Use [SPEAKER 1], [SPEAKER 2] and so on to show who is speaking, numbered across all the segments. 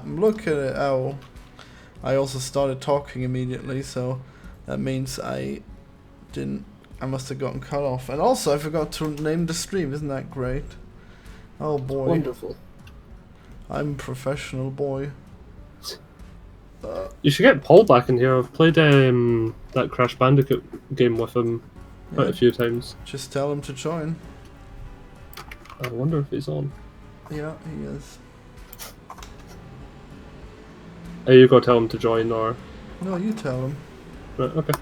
[SPEAKER 1] Look at it. Oh, I also started talking immediately, so that means I must have gotten cut off. And also, I forgot to name the stream. Isn't that great? Oh boy.
[SPEAKER 2] Wonderful.
[SPEAKER 1] I'm a professional boy.
[SPEAKER 2] You should get Paul back in here. I've played that Crash Bandicoot game with him quite a few times.
[SPEAKER 1] Just tell him to join.
[SPEAKER 2] I wonder if he's on.
[SPEAKER 1] Yeah, he is.
[SPEAKER 2] Are you gonna tell him to join or?
[SPEAKER 1] No, you tell him.
[SPEAKER 2] Right, okay.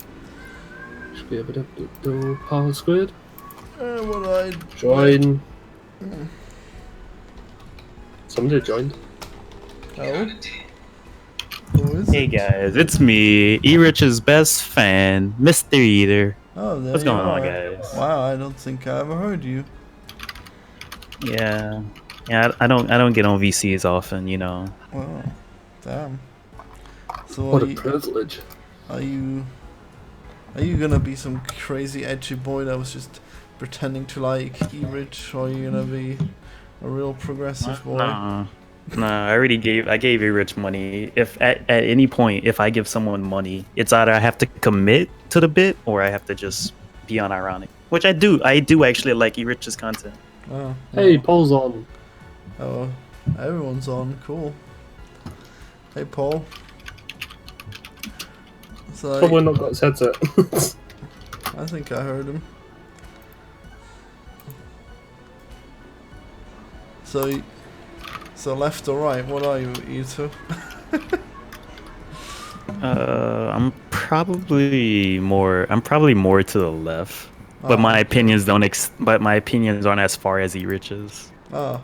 [SPEAKER 2] Should be able to do Paul Squid.
[SPEAKER 1] What I
[SPEAKER 2] join. Somebody joined.
[SPEAKER 1] Oh. Who is
[SPEAKER 3] Hey guys, it's me, E-Rich's best fan, Mr. Eater.
[SPEAKER 1] Oh, there
[SPEAKER 3] What's
[SPEAKER 1] you
[SPEAKER 3] going
[SPEAKER 1] are.
[SPEAKER 3] on, guys?
[SPEAKER 1] Wow, I don't think I ever heard you.
[SPEAKER 3] Yeah, I don't get on VCs often, you know.
[SPEAKER 1] Wow, damn. So
[SPEAKER 2] what a privilege.
[SPEAKER 1] Are you gonna be some crazy edgy boy that was just pretending to like E-Rich, or are you gonna be a real progressive boy?
[SPEAKER 3] Nah, I gave E-Rich money. If at any point, if I give someone money, it's either I have to commit to the bit or I have to just be unironic. Which I do. I do actually like E-Rich's content.
[SPEAKER 1] Oh,
[SPEAKER 2] hey, Paul's on.
[SPEAKER 1] Oh, everyone's on. Cool. Hey, Paul. So
[SPEAKER 2] Probably not got his headset.
[SPEAKER 1] I think I heard him. So left or right? What are you two?
[SPEAKER 3] I'm probably more to the left, but my opinions aren't as far as E-Rich's.
[SPEAKER 1] Oh,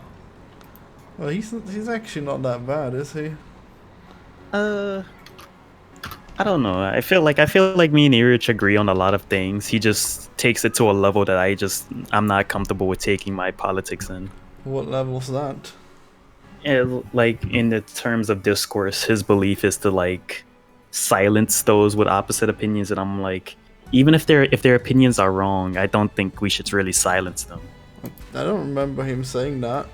[SPEAKER 1] well, he's actually not that bad, is he?
[SPEAKER 3] I don't know. I feel like me and E-Rich agree on a lot of things. He just takes it to a level that I'm not comfortable with taking my politics in.
[SPEAKER 1] What level's that?
[SPEAKER 3] Yeah, like in the terms of discourse, his belief is to like silence those with opposite opinions, and I'm like, even if their opinions are wrong, I don't think we should really silence them.
[SPEAKER 1] I don't remember him saying that.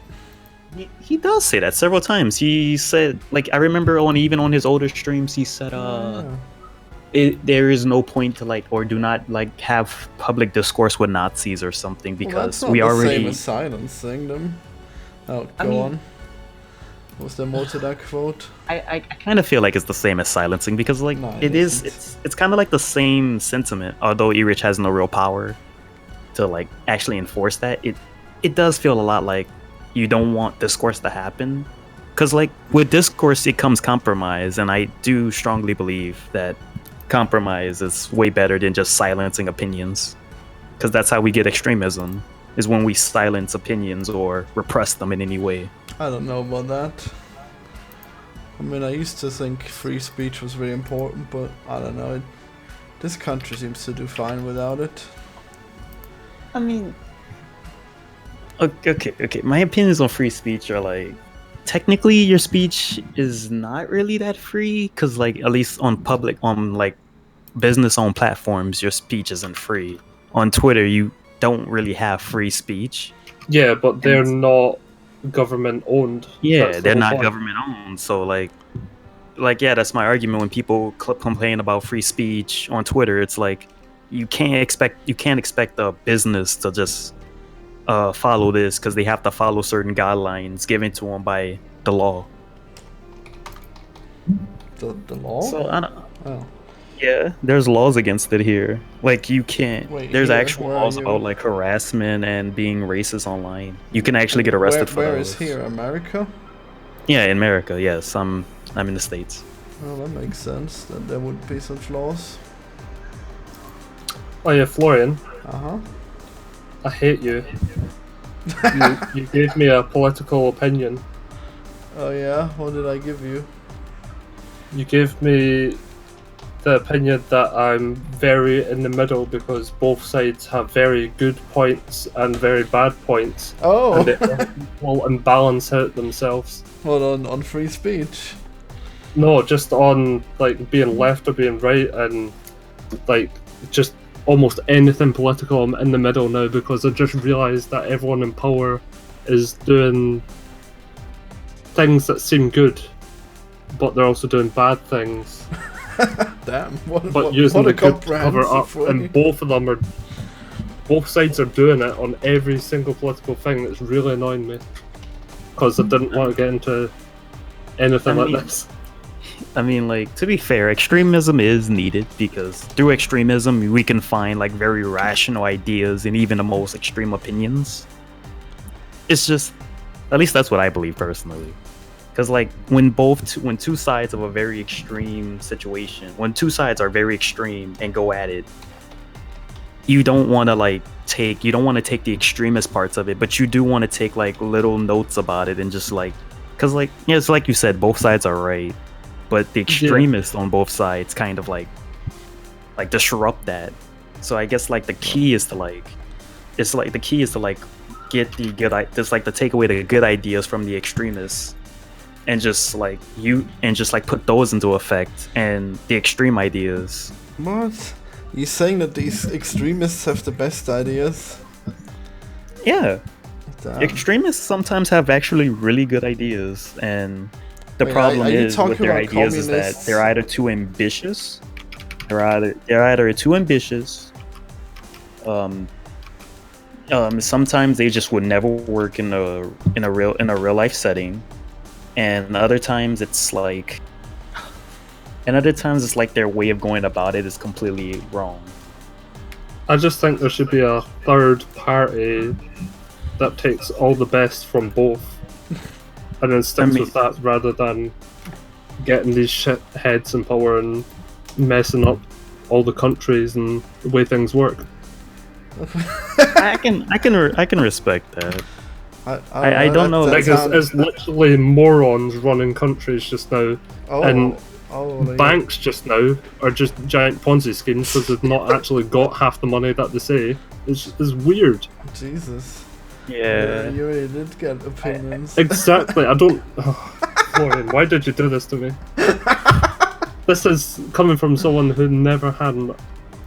[SPEAKER 3] He does say that several times. He said, like, I remember even on his older streams, he said, there is no point to like, or do not like have public discourse with Nazis or something, because
[SPEAKER 1] well, that's not the same as silencing them. Oh, go on. Was there more to that quote?
[SPEAKER 3] I kind of feel like it's the same as silencing, because like
[SPEAKER 1] no,
[SPEAKER 3] it's kind of like the same sentiment, although E-Rich has no real power to like actually enforce that. It does feel a lot like you don't want discourse to happen, because like with discourse it comes compromise, and I do strongly believe that compromise is way better than just silencing opinions, because that's how we get extremism, is when we silence opinions or repress them in any way.
[SPEAKER 1] I don't know about that. I mean, I used to think free speech was really important, but I don't know. This country seems to do fine without it.
[SPEAKER 3] I mean, okay. My opinions on free speech are like, technically your speech is not really that free, because like at least on like business-owned platforms, your speech isn't free. On Twitter, you don't really have free speech.
[SPEAKER 2] Yeah, but they're not government owned.
[SPEAKER 3] Yeah, they're not government owned, so like yeah, that's my argument when people complain about free speech on Twitter. It's like you can't expect a business to just follow this, because they have to follow certain guidelines given to them by the law.
[SPEAKER 1] The law?
[SPEAKER 3] So I don't.
[SPEAKER 1] Oh.
[SPEAKER 3] Yeah, there's laws against it here. Like you can't. There's actual
[SPEAKER 1] where
[SPEAKER 3] laws about like harassment and being racist online. You can actually get arrested for those.
[SPEAKER 1] Where is here? America?
[SPEAKER 3] Yeah, in America. Yes, I'm in the States.
[SPEAKER 1] Well, that makes sense. That there would be such laws.
[SPEAKER 2] Oh yeah, Florian.
[SPEAKER 1] Uh-huh.
[SPEAKER 2] I hate you. You gave me a political opinion.
[SPEAKER 1] Oh yeah? What did I give you?
[SPEAKER 2] You gave me the opinion that I'm very in the middle, because both sides have very good points and very bad points.
[SPEAKER 1] Oh!
[SPEAKER 2] And they equal and balance out themselves.
[SPEAKER 1] What, on free speech?
[SPEAKER 2] No, just on like being left or being right, and like just almost anything political. I'm in the middle now, because I just realised that everyone in power is doing things that seem good, but they're also doing bad things.
[SPEAKER 1] Damn,
[SPEAKER 2] But using
[SPEAKER 1] what a
[SPEAKER 2] the good to cover up,
[SPEAKER 1] comprehensive way.
[SPEAKER 2] and both sides are doing it on every single political thing. That's really annoying me, because I didn't want to get into anything like this.
[SPEAKER 3] I mean, like, to be fair, extremism is needed because through extremism we can find like very rational ideas and even the most extreme opinions. It's just, at least that's what I believe personally. Because like when two sides of a very extreme situation, when two sides are very extreme and go at it, you don't want to take the extremist parts of it, but you do want to take like little notes about it and just like, because like, yeah, it's like you said, both sides are right, but the extremists on both sides kind of like disrupt that. So I guess like the key is to like get the good, just like to take away the good ideas from the extremists and just like put those into effect, and the extreme ideas.
[SPEAKER 1] What? You saying that these extremists have the best ideas?
[SPEAKER 3] Yeah.
[SPEAKER 1] Damn.
[SPEAKER 3] Extremists sometimes have actually really good ideas, and the
[SPEAKER 1] Wait,
[SPEAKER 3] problem
[SPEAKER 1] are you
[SPEAKER 3] is with
[SPEAKER 1] talking
[SPEAKER 3] their
[SPEAKER 1] about
[SPEAKER 3] ideas is that
[SPEAKER 1] communists?
[SPEAKER 3] they're either too ambitious, sometimes they just would never work in a real life setting, and other times it's like their way of going about it is completely wrong.
[SPEAKER 2] I just think there should be a third party that takes all the best from both and then sticks with that, rather than getting these shit heads in power and messing up all the countries and the way things work.
[SPEAKER 3] I can respect that. I don't know.
[SPEAKER 2] Like, it's literally morons running countries just now, and banks just now are just giant Ponzi schemes because they've not actually got half the money that they say. It's weird.
[SPEAKER 1] Jesus.
[SPEAKER 3] Yeah.
[SPEAKER 1] You really did get opinions.
[SPEAKER 2] Exactly. I don't. Florian, why did you do this to me? This is coming from someone who never had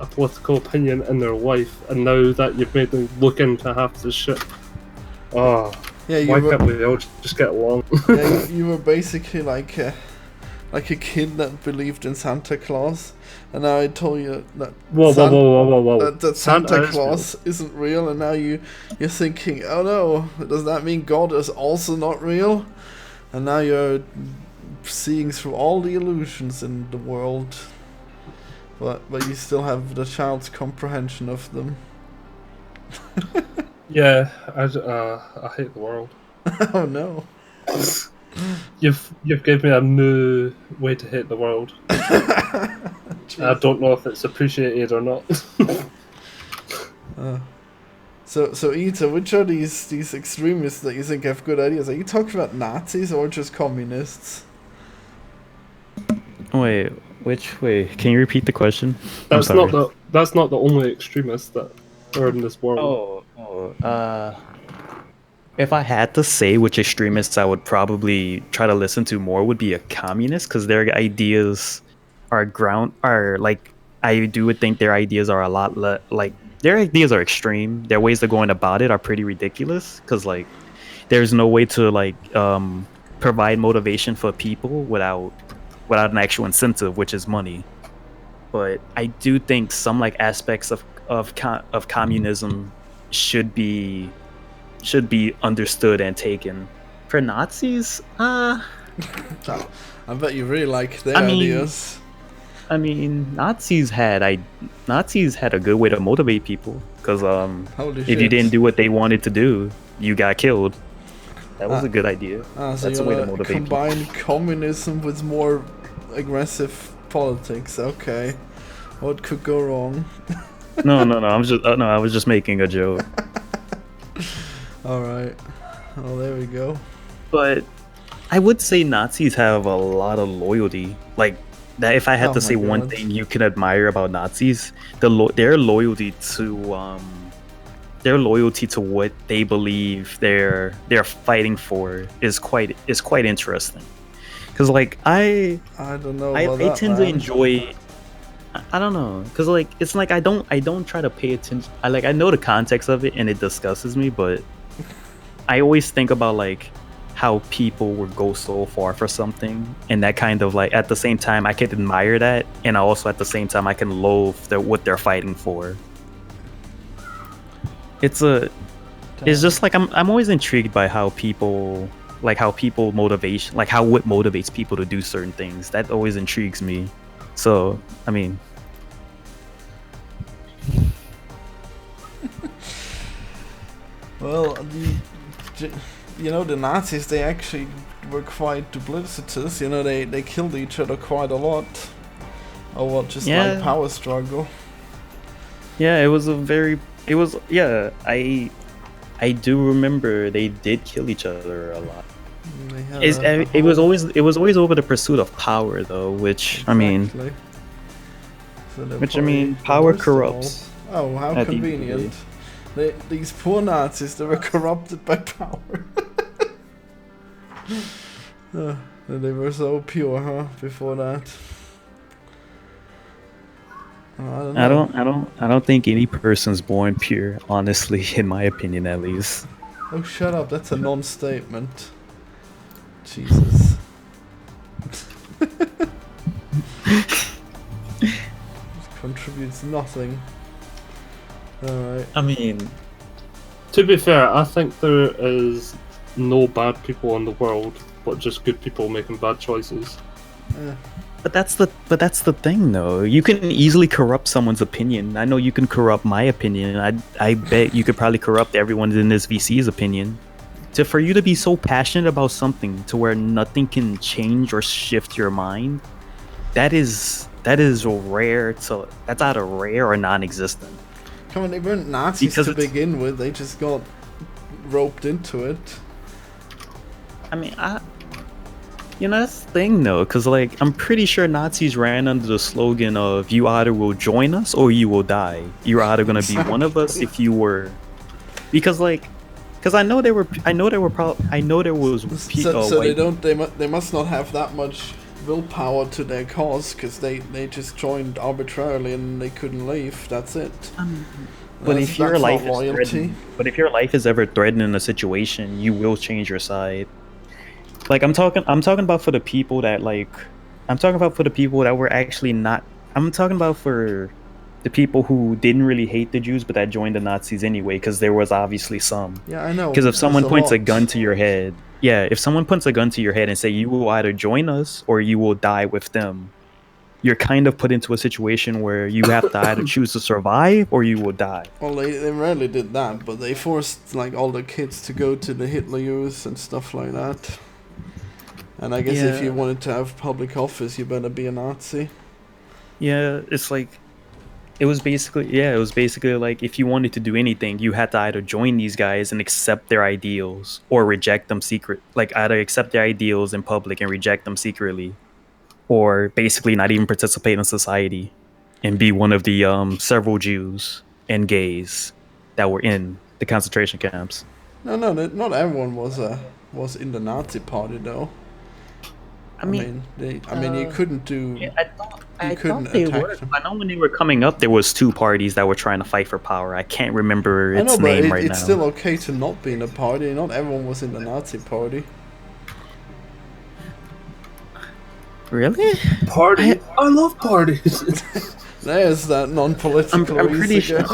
[SPEAKER 2] a political opinion in their life, and now that you've made me look into half this shit. Oh,
[SPEAKER 1] yeah,
[SPEAKER 2] why can't we all just get along?
[SPEAKER 1] Yeah, you were basically like a kid that believed in Santa Claus, and now I told you that
[SPEAKER 2] whoa.
[SPEAKER 1] that Santa Claus isn't real, and now you're thinking, oh no, does that mean God is also not real? And now you're seeing through all the illusions in the world, but you still have the child's comprehension of them.
[SPEAKER 2] Yeah, I hate the world.
[SPEAKER 1] Oh no.
[SPEAKER 2] You've given me a new way to hate the world. I don't know if it's appreciated or not.
[SPEAKER 1] So Ita, which are these extremists that you think have good ideas? Are you talking about Nazis or just communists?
[SPEAKER 3] Wait, which way? Can you repeat the question?
[SPEAKER 2] That's not the only extremists that are in this world.
[SPEAKER 3] If I had to say which extremists I would probably try to listen to more, would be a communist, because their ideas I would think their ideas are a lot their ideas are extreme. Their ways of going about it are pretty ridiculous, because like there's no way to provide motivation for people without an actual incentive, which is money. But I do think some aspects of communism should be understood and taken. For Nazis, I
[SPEAKER 1] bet you really like their ideas.
[SPEAKER 3] I mean, Nazis had a good way to motivate people, because if you didn't do what they wanted to do, you got killed. That was a good idea.
[SPEAKER 1] So
[SPEAKER 3] that's a way to motivate
[SPEAKER 1] combine communism with more aggressive politics. Okay, what could go wrong?
[SPEAKER 3] No. I was just making a joke.
[SPEAKER 1] All right. Well, there we go.
[SPEAKER 3] But I would say Nazis have a lot of loyalty. Like that, if I had to say one thing you can admire about Nazis, their loyalty to what they believe they're fighting for is quite interesting. Because I don't know. I tend to enjoy. I don't know, because it's I don't try to pay attention. I know the context of it and it disgustes me, but I always think about how people would go so far for something, and that kind of like at the same time I can admire that, and I also at the same time I can loathe what they're fighting for. It's just like I'm always intrigued by how people motivation, like how what motivates people to do certain things. That always intrigues me. So I mean,
[SPEAKER 1] well, the Nazis, they actually were quite duplicitous. They killed each other quite a lot over just like power struggle.
[SPEAKER 3] Yeah, yeah. I do remember they did kill each other a lot. It was always over the pursuit of power, though, which
[SPEAKER 1] exactly.
[SPEAKER 3] Power corrupts.
[SPEAKER 1] Oh, how convenient! These poor Nazis, they were corrupted by power. They were so pure, huh? Before that. I
[SPEAKER 3] don't think any person's born pure, honestly, in my opinion, at least.
[SPEAKER 1] Oh, shut up! That's a non-statement. Jesus. This contributes nothing. Alright.
[SPEAKER 3] I mean,
[SPEAKER 2] to be fair, I think there is no bad people in the world, but just good people making bad choices.
[SPEAKER 3] But that's the thing, though. You can easily corrupt someone's opinion. I know you can corrupt my opinion. I bet you could probably corrupt everyone in this VC's opinion. For you to be so passionate about something to where nothing can change or shift your mind, that's either rare or non-existent.
[SPEAKER 1] Come on, they weren't Nazis to begin with. They just got roped into it.
[SPEAKER 3] I mean, that's the thing, though, because, like, I'm pretty sure Nazis ran under the slogan of "You either will join us or you will die. You're either gonna be one of us if you were," because I know there was.
[SPEAKER 1] They must not have that much willpower to their cause, because they just joined arbitrarily and they couldn't leave. That's it.
[SPEAKER 3] But if your life is ever threatened in a situation, you will change your side. Like I'm talking about for the people that were actually not. I'm talking about for the people who didn't really hate the Jews but that joined the Nazis anyway, because there was obviously some.
[SPEAKER 1] Yeah, I know.
[SPEAKER 3] Because if someone points a gun to your head, and say you will either join us or you will die with them, you're kind of put into a situation where you have to either choose to survive or you will die.
[SPEAKER 1] Well, they rarely did that, but they forced like all the kids to go to the Hitler Youth and stuff like that. And I guess if you wanted to have public office, you better be a Nazi.
[SPEAKER 3] Yeah, it's like, it was basically like if you wanted to do anything, you had to either join these guys and accept their ideals or reject them either accept their ideals in public and reject them secretly, or basically not even participate in society and be one of the several Jews and gays that were in the concentration camps.
[SPEAKER 1] No, not everyone was in the Nazi party though. I mean, you couldn't do. Yeah, I thought they were.
[SPEAKER 3] I know when they were coming up, there was two parties that were trying to fight for power. I can't remember its name right now.
[SPEAKER 1] It's still okay to not be in a party. Not everyone was in the Nazi party.
[SPEAKER 3] Really?
[SPEAKER 2] Party? I love parties.
[SPEAKER 1] There's that non-political.
[SPEAKER 3] I'm pretty sure.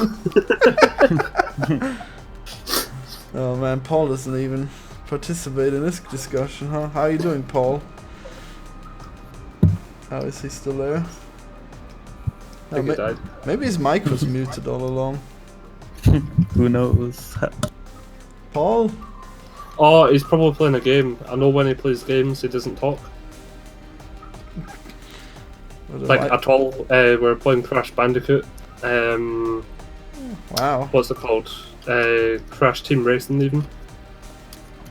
[SPEAKER 1] Oh man, Paul doesn't even participate in this discussion, huh? How are you doing, Paul? How is he still there? Maybe his mic was muted all along.
[SPEAKER 3] Who knows?
[SPEAKER 1] Paul?
[SPEAKER 2] Oh, he's probably playing a game. I know when he plays games, he doesn't talk. At all. We're playing Crash Bandicoot.
[SPEAKER 1] Wow.
[SPEAKER 2] What's it called? Crash Team Racing, even.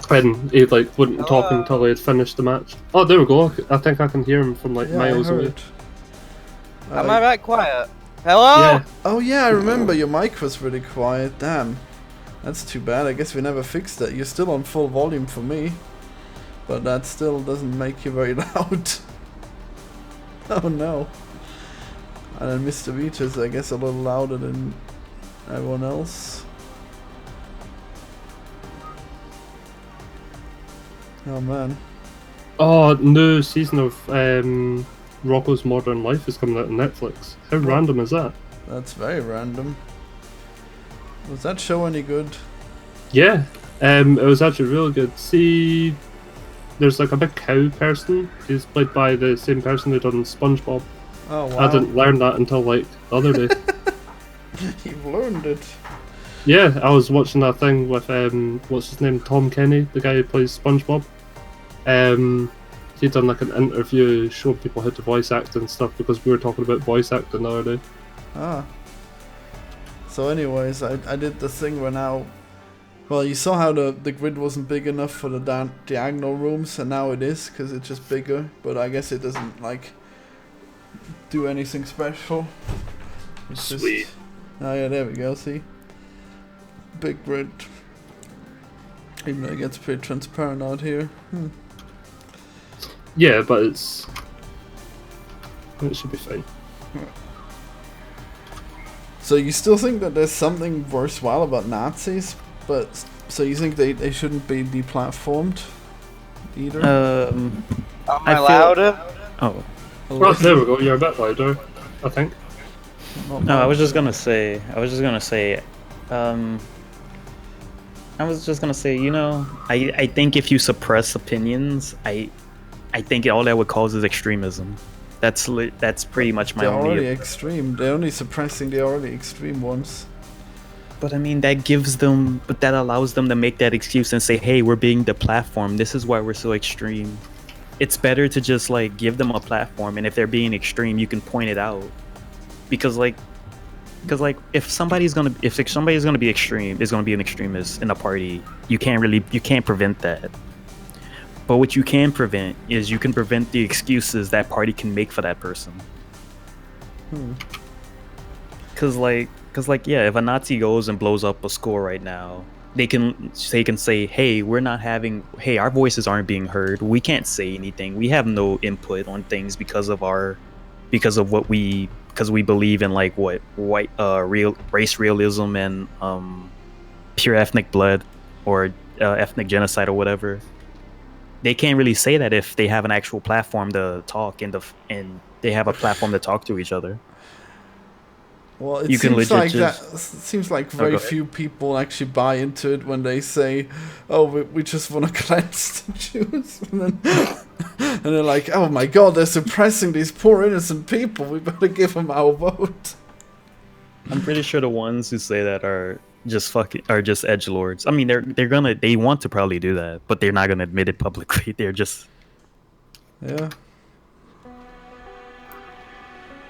[SPEAKER 2] And he wouldn't talk until he had finished the match. Oh, there we go. I think I can hear him from miles away.
[SPEAKER 4] Am I right quiet? Hello?
[SPEAKER 2] Yeah.
[SPEAKER 1] Oh yeah, I remember your mic was really quiet. Damn. That's too bad. I guess we never fixed that. You're still on full volume for me. But that still doesn't make you very loud. Oh no. And then Mr. Vita's, I guess, a little louder than everyone else. Oh man.
[SPEAKER 2] Oh, new season of Rocco's Modern Life is coming out on Netflix. How random is that?
[SPEAKER 1] That's very random. Was that show any good?
[SPEAKER 2] Yeah, it was actually really good. See, there's like a big cow person. He's played by the same person who done SpongeBob.
[SPEAKER 1] Oh wow.
[SPEAKER 2] I didn't learn that until like the other day.
[SPEAKER 1] You've learned it.
[SPEAKER 2] Yeah, I was watching that thing with what's his name, Tom Kenny, the guy who plays SpongeBob. He'd done like an interview showing people how to voice act and stuff because we were talking about voice acting the other day.
[SPEAKER 1] Ah. So anyways, I did the thing where now... Well, you saw how the grid wasn't big enough for the diagonal rooms, and now it is, because it's just bigger. But I guess it doesn't, like, do anything special. It's
[SPEAKER 2] Sweet.
[SPEAKER 1] Just, oh yeah, there we go, see? Big grid. Even though it gets pretty transparent out here.
[SPEAKER 2] Yeah, but it should be fine.
[SPEAKER 1] So you still think that there's something worthwhile about Nazis? But so you think they shouldn't be deplatformed either?
[SPEAKER 4] Am I louder?
[SPEAKER 3] Oh.
[SPEAKER 2] Oh, there we go. You're a bit louder, I think.
[SPEAKER 3] No, I was just gonna say, you know, I think if you suppress opinions, I think all that would cause is extremism. That's pretty much my
[SPEAKER 1] They're
[SPEAKER 3] only.
[SPEAKER 1] already extreme. They're only suppressing the already extreme ones.
[SPEAKER 3] But I mean, that allows them to make that excuse and say, hey, we're being the platform. This is why we're so extreme. It's better to just like give them a platform, and if they're being extreme, you can point it out. Because if somebody's gonna be extreme, there's gonna be an extremist in a party. You can't prevent that. But what you can prevent is you can prevent the excuses that party can make for that person. Cause yeah, if a Nazi goes and blows up a school right now, they can say, hey, our voices aren't being heard. We can't say anything. We have no input on things because we believe in like white race realism and pure ethnic blood or ethnic genocide or whatever. They can't really say that if they have an actual platform to talk and they have a platform to talk to each other.
[SPEAKER 1] Well, it
[SPEAKER 3] You can
[SPEAKER 1] seems
[SPEAKER 3] legit
[SPEAKER 1] like
[SPEAKER 3] just-
[SPEAKER 1] that. Seems like
[SPEAKER 3] go
[SPEAKER 1] very
[SPEAKER 3] ahead.
[SPEAKER 1] few people actually buy into it when they say, "Oh, we just want to cleanse the Jews," and they're like, "Oh my God, they're suppressing these poor innocent people. We better give them our vote."
[SPEAKER 3] I'm pretty sure the ones who say that are just edgelords. I mean, they want to probably do that, but they're not gonna admit it publicly. They're just
[SPEAKER 1] Yeah.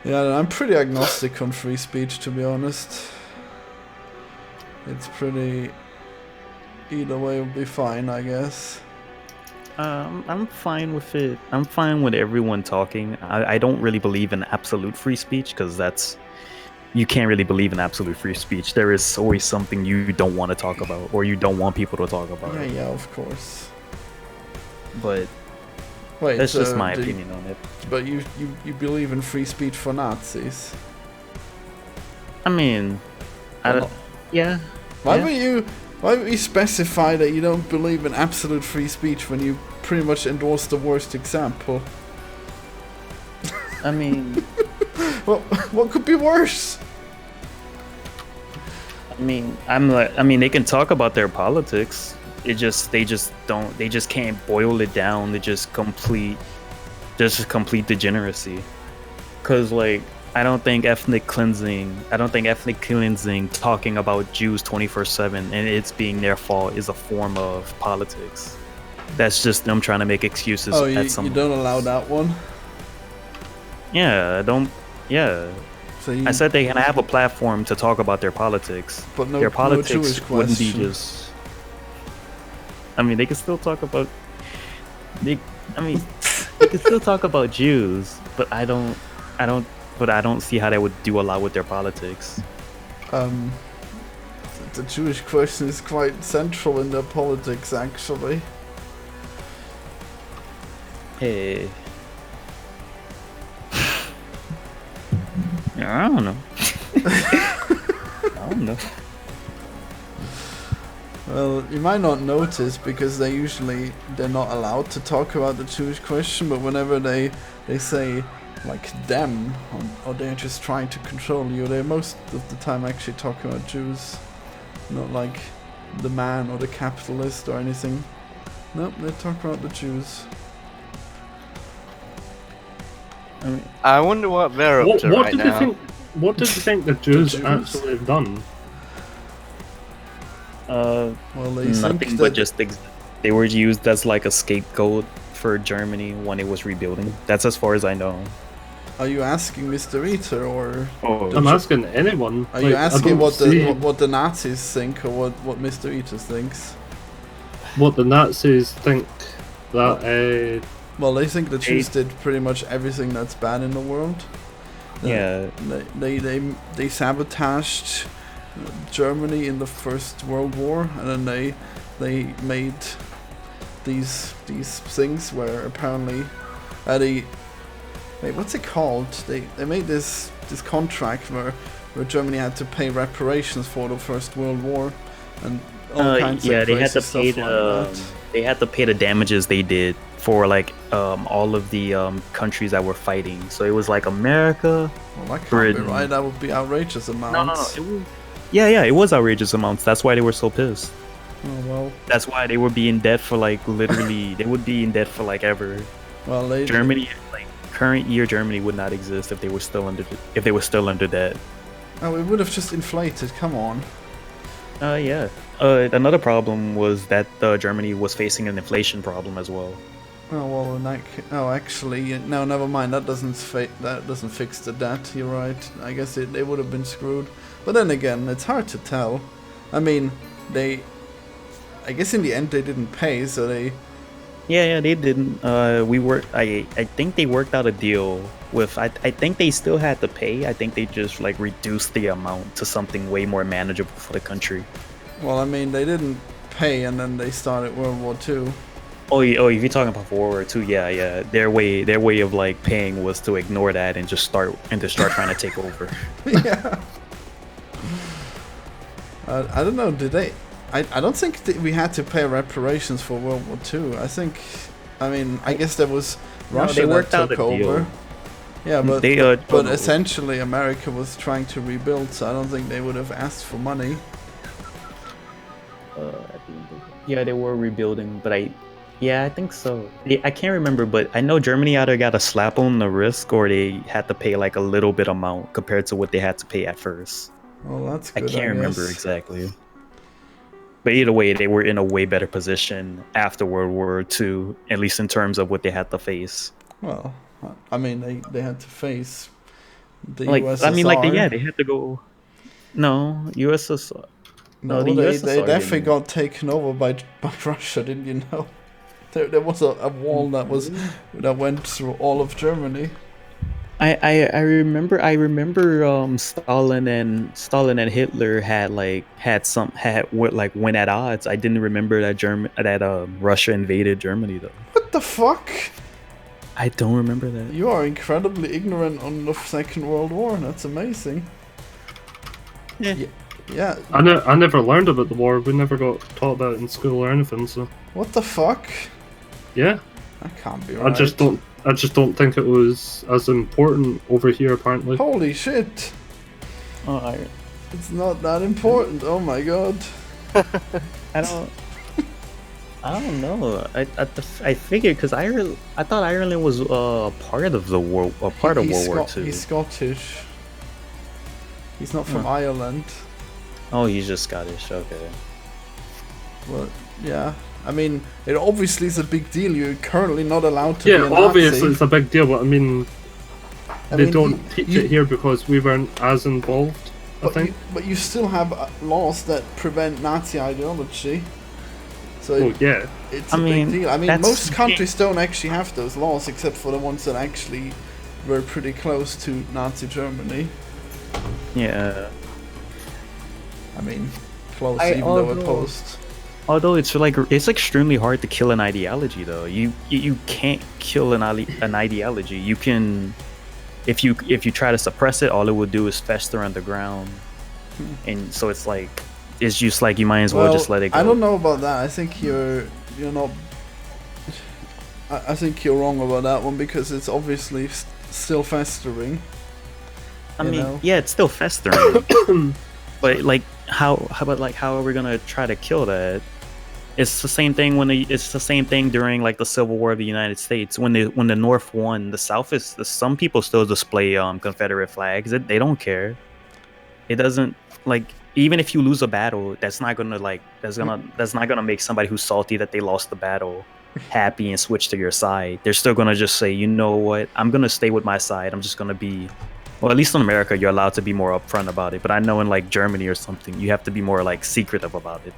[SPEAKER 1] Yeah, I'm pretty agnostic on free speech, to be honest. It's pretty... Either way will be fine, I guess.
[SPEAKER 3] I'm fine with it. I'm fine with everyone talking. I don't really believe in absolute free speech because you can't really believe in absolute free speech. There is always something you don't want to talk about or you don't want people to talk about.
[SPEAKER 1] Yeah, of course.
[SPEAKER 3] But
[SPEAKER 1] Wait,
[SPEAKER 3] that's just my opinion on it.
[SPEAKER 1] But you believe in free speech for Nazis?
[SPEAKER 3] I mean, yeah.
[SPEAKER 1] Why
[SPEAKER 3] yeah.
[SPEAKER 1] would you specify that you don't believe in absolute free speech when you pretty much endorse the worst example?
[SPEAKER 3] I mean,
[SPEAKER 1] what could be worse?
[SPEAKER 3] I mean, they can talk about their politics. They just can't boil it down to just complete degeneracy. Cause like I don't think ethnic cleansing, talking about Jews 24/7 and it's being their fault is a form of politics. That's just them trying to make excuses.
[SPEAKER 1] Oh, you don't allow that one?
[SPEAKER 3] Yeah, I don't. Yeah.
[SPEAKER 1] So
[SPEAKER 3] I said they can have a platform to talk about their politics.
[SPEAKER 1] But
[SPEAKER 3] their politics
[SPEAKER 1] Jewish
[SPEAKER 3] wouldn't be
[SPEAKER 1] question.
[SPEAKER 3] just. I mean, they can still talk about. They can still talk about Jews, but I don't see how that would do a lot with their politics.
[SPEAKER 1] The Jewish question is quite central in their politics, actually.
[SPEAKER 3] Hey. I don't know. I don't know.
[SPEAKER 1] Well, you might not notice because they're not allowed to talk about the Jewish question, but whenever they say like them or they're just trying to control you, they're most of the time actually talking about Jews, not like the man or the capitalist or anything. Nope, they talk about the Jews.
[SPEAKER 4] I wonder what they're up to right now.
[SPEAKER 2] What did you think the Jews
[SPEAKER 1] Jews?
[SPEAKER 2] actually have done?
[SPEAKER 1] Well, they
[SPEAKER 3] Nothing
[SPEAKER 1] think
[SPEAKER 3] but
[SPEAKER 1] that
[SPEAKER 3] just they were used as like a scapegoat for Germany when it was rebuilding. That's as far as I know.
[SPEAKER 1] Are you asking Mr. Eater or
[SPEAKER 2] I'm asking anyone.
[SPEAKER 1] are you
[SPEAKER 2] I
[SPEAKER 1] asking
[SPEAKER 2] don't see
[SPEAKER 1] what the Nazis think or what Mr. Eater thinks?
[SPEAKER 2] what the Nazis think that
[SPEAKER 1] Well, they think the Jews did pretty much everything that's bad in the world.
[SPEAKER 3] Yeah.
[SPEAKER 1] They sabotaged Germany in the First World War, and then they made these things where apparently what's it called? They made this contract where Germany had to pay reparations for the First World War and all kinds of crazy stuff like that.
[SPEAKER 3] They had to pay the damages they did for like all of the countries that were fighting. So it was like America.
[SPEAKER 1] Well, that can't
[SPEAKER 3] Britain.
[SPEAKER 1] be right. That would be outrageous amounts.
[SPEAKER 3] No. It was outrageous amounts. That's why they were so pissed.
[SPEAKER 1] Oh well.
[SPEAKER 3] That's why they would be in debt for like literally. They would be in debt for like ever.
[SPEAKER 1] Well,
[SPEAKER 3] Germany, like current year Germany, would not exist if they were still under debt.
[SPEAKER 1] Oh, it would have just inflated. Come on.
[SPEAKER 3] Yeah. Another problem was that Germany was facing an inflation problem as well.
[SPEAKER 1] Oh well, actually, no, never mind. That doesn't fix the debt. You're right. I guess they would have been screwed. But then again, it's hard to tell. I mean, I guess in the end they didn't pay, so they.
[SPEAKER 3] Yeah, they didn't. I think they worked out a deal with. I think they still had to pay. I think they just like reduced the amount to something way more manageable for the country.
[SPEAKER 1] Well, I mean, they didn't pay, and then they started World War II.
[SPEAKER 3] Oh, if you're talking about World War II, yeah. Their way of like paying was to ignore that and just start trying to take over.
[SPEAKER 1] Yeah. I don't know. Did they? I don't think we had to pay reparations for World War II. I guess there was Russia that took over. Yeah, but essentially America was trying to rebuild, so I don't think they would have asked for money.
[SPEAKER 3] Yeah, they were rebuilding, but I think so. I can't remember, but I know Germany either got a slap on the wrist or they had to pay like a little bit amount compared to what they had to pay at first.
[SPEAKER 1] Well, that's good.
[SPEAKER 3] I can't remember exactly. But either way, they were in a way better position after World War II, at least in terms of what they had to face.
[SPEAKER 1] Well, I mean, they had to face the
[SPEAKER 3] USSR.
[SPEAKER 1] I mean,
[SPEAKER 3] they had to go. No, USSR.
[SPEAKER 1] No, they definitely got taken over by Russia, didn't you know? There was a wall that went through all of Germany.
[SPEAKER 3] I remember Stalin and Hitler went at odds. I didn't remember that Russia invaded Germany though.
[SPEAKER 1] What the fuck?
[SPEAKER 3] I don't remember that.
[SPEAKER 1] You are incredibly ignorant on the Second World War. That's amazing. Yeah.
[SPEAKER 2] I never learned about the war. We never got taught about it in school or anything. So.
[SPEAKER 1] What the fuck?
[SPEAKER 2] Yeah.
[SPEAKER 1] That can't be right.
[SPEAKER 2] I just don't think it was as important over here. Apparently.
[SPEAKER 1] Holy shit!
[SPEAKER 3] Oh,
[SPEAKER 1] it's not that important. Oh my god.
[SPEAKER 3] I don't know. I figured because I thought Ireland was part of the war, World War II.
[SPEAKER 1] He's Scottish. He's not from Ireland.
[SPEAKER 3] Oh, he's just Scottish. Okay.
[SPEAKER 1] Well, yeah. I mean, it obviously is a big deal. You're currently not allowed to be a Nazi.
[SPEAKER 2] Yeah, obviously it's a big deal, but I mean, they don't teach it here because we weren't as involved, I think.
[SPEAKER 1] But you still have laws that prevent Nazi ideology. So it's a big deal. I mean, most countries don't actually have those laws, except for the ones that actually were pretty close to Nazi Germany.
[SPEAKER 3] Yeah.
[SPEAKER 1] I mean, close even though opposed.
[SPEAKER 3] Although it's extremely hard to kill an ideology, though. You can't kill an ideology. You can, if you try to suppress it, all it will do is fester underground, and so it's like it's just like you might as well just let it go.
[SPEAKER 1] I don't know about that. I think you're not. I think you're wrong about that one because it's obviously still festering.
[SPEAKER 3] I mean, yeah, it's still festering. But like, how are we gonna try to kill that? It's the same thing it's the same thing during like the Civil War of the United States when the North won. The South some people still display Confederate flags. They don't care. It doesn't like even if you lose a battle, that's not gonna make somebody who's salty that they lost the battle happy and switch to your side. They're still gonna just say, you know what, I'm gonna stay with my side. I'm just gonna be, well, at least in America, you're allowed to be more upfront about it. But I know in like Germany or something, you have to be more like secretive about it.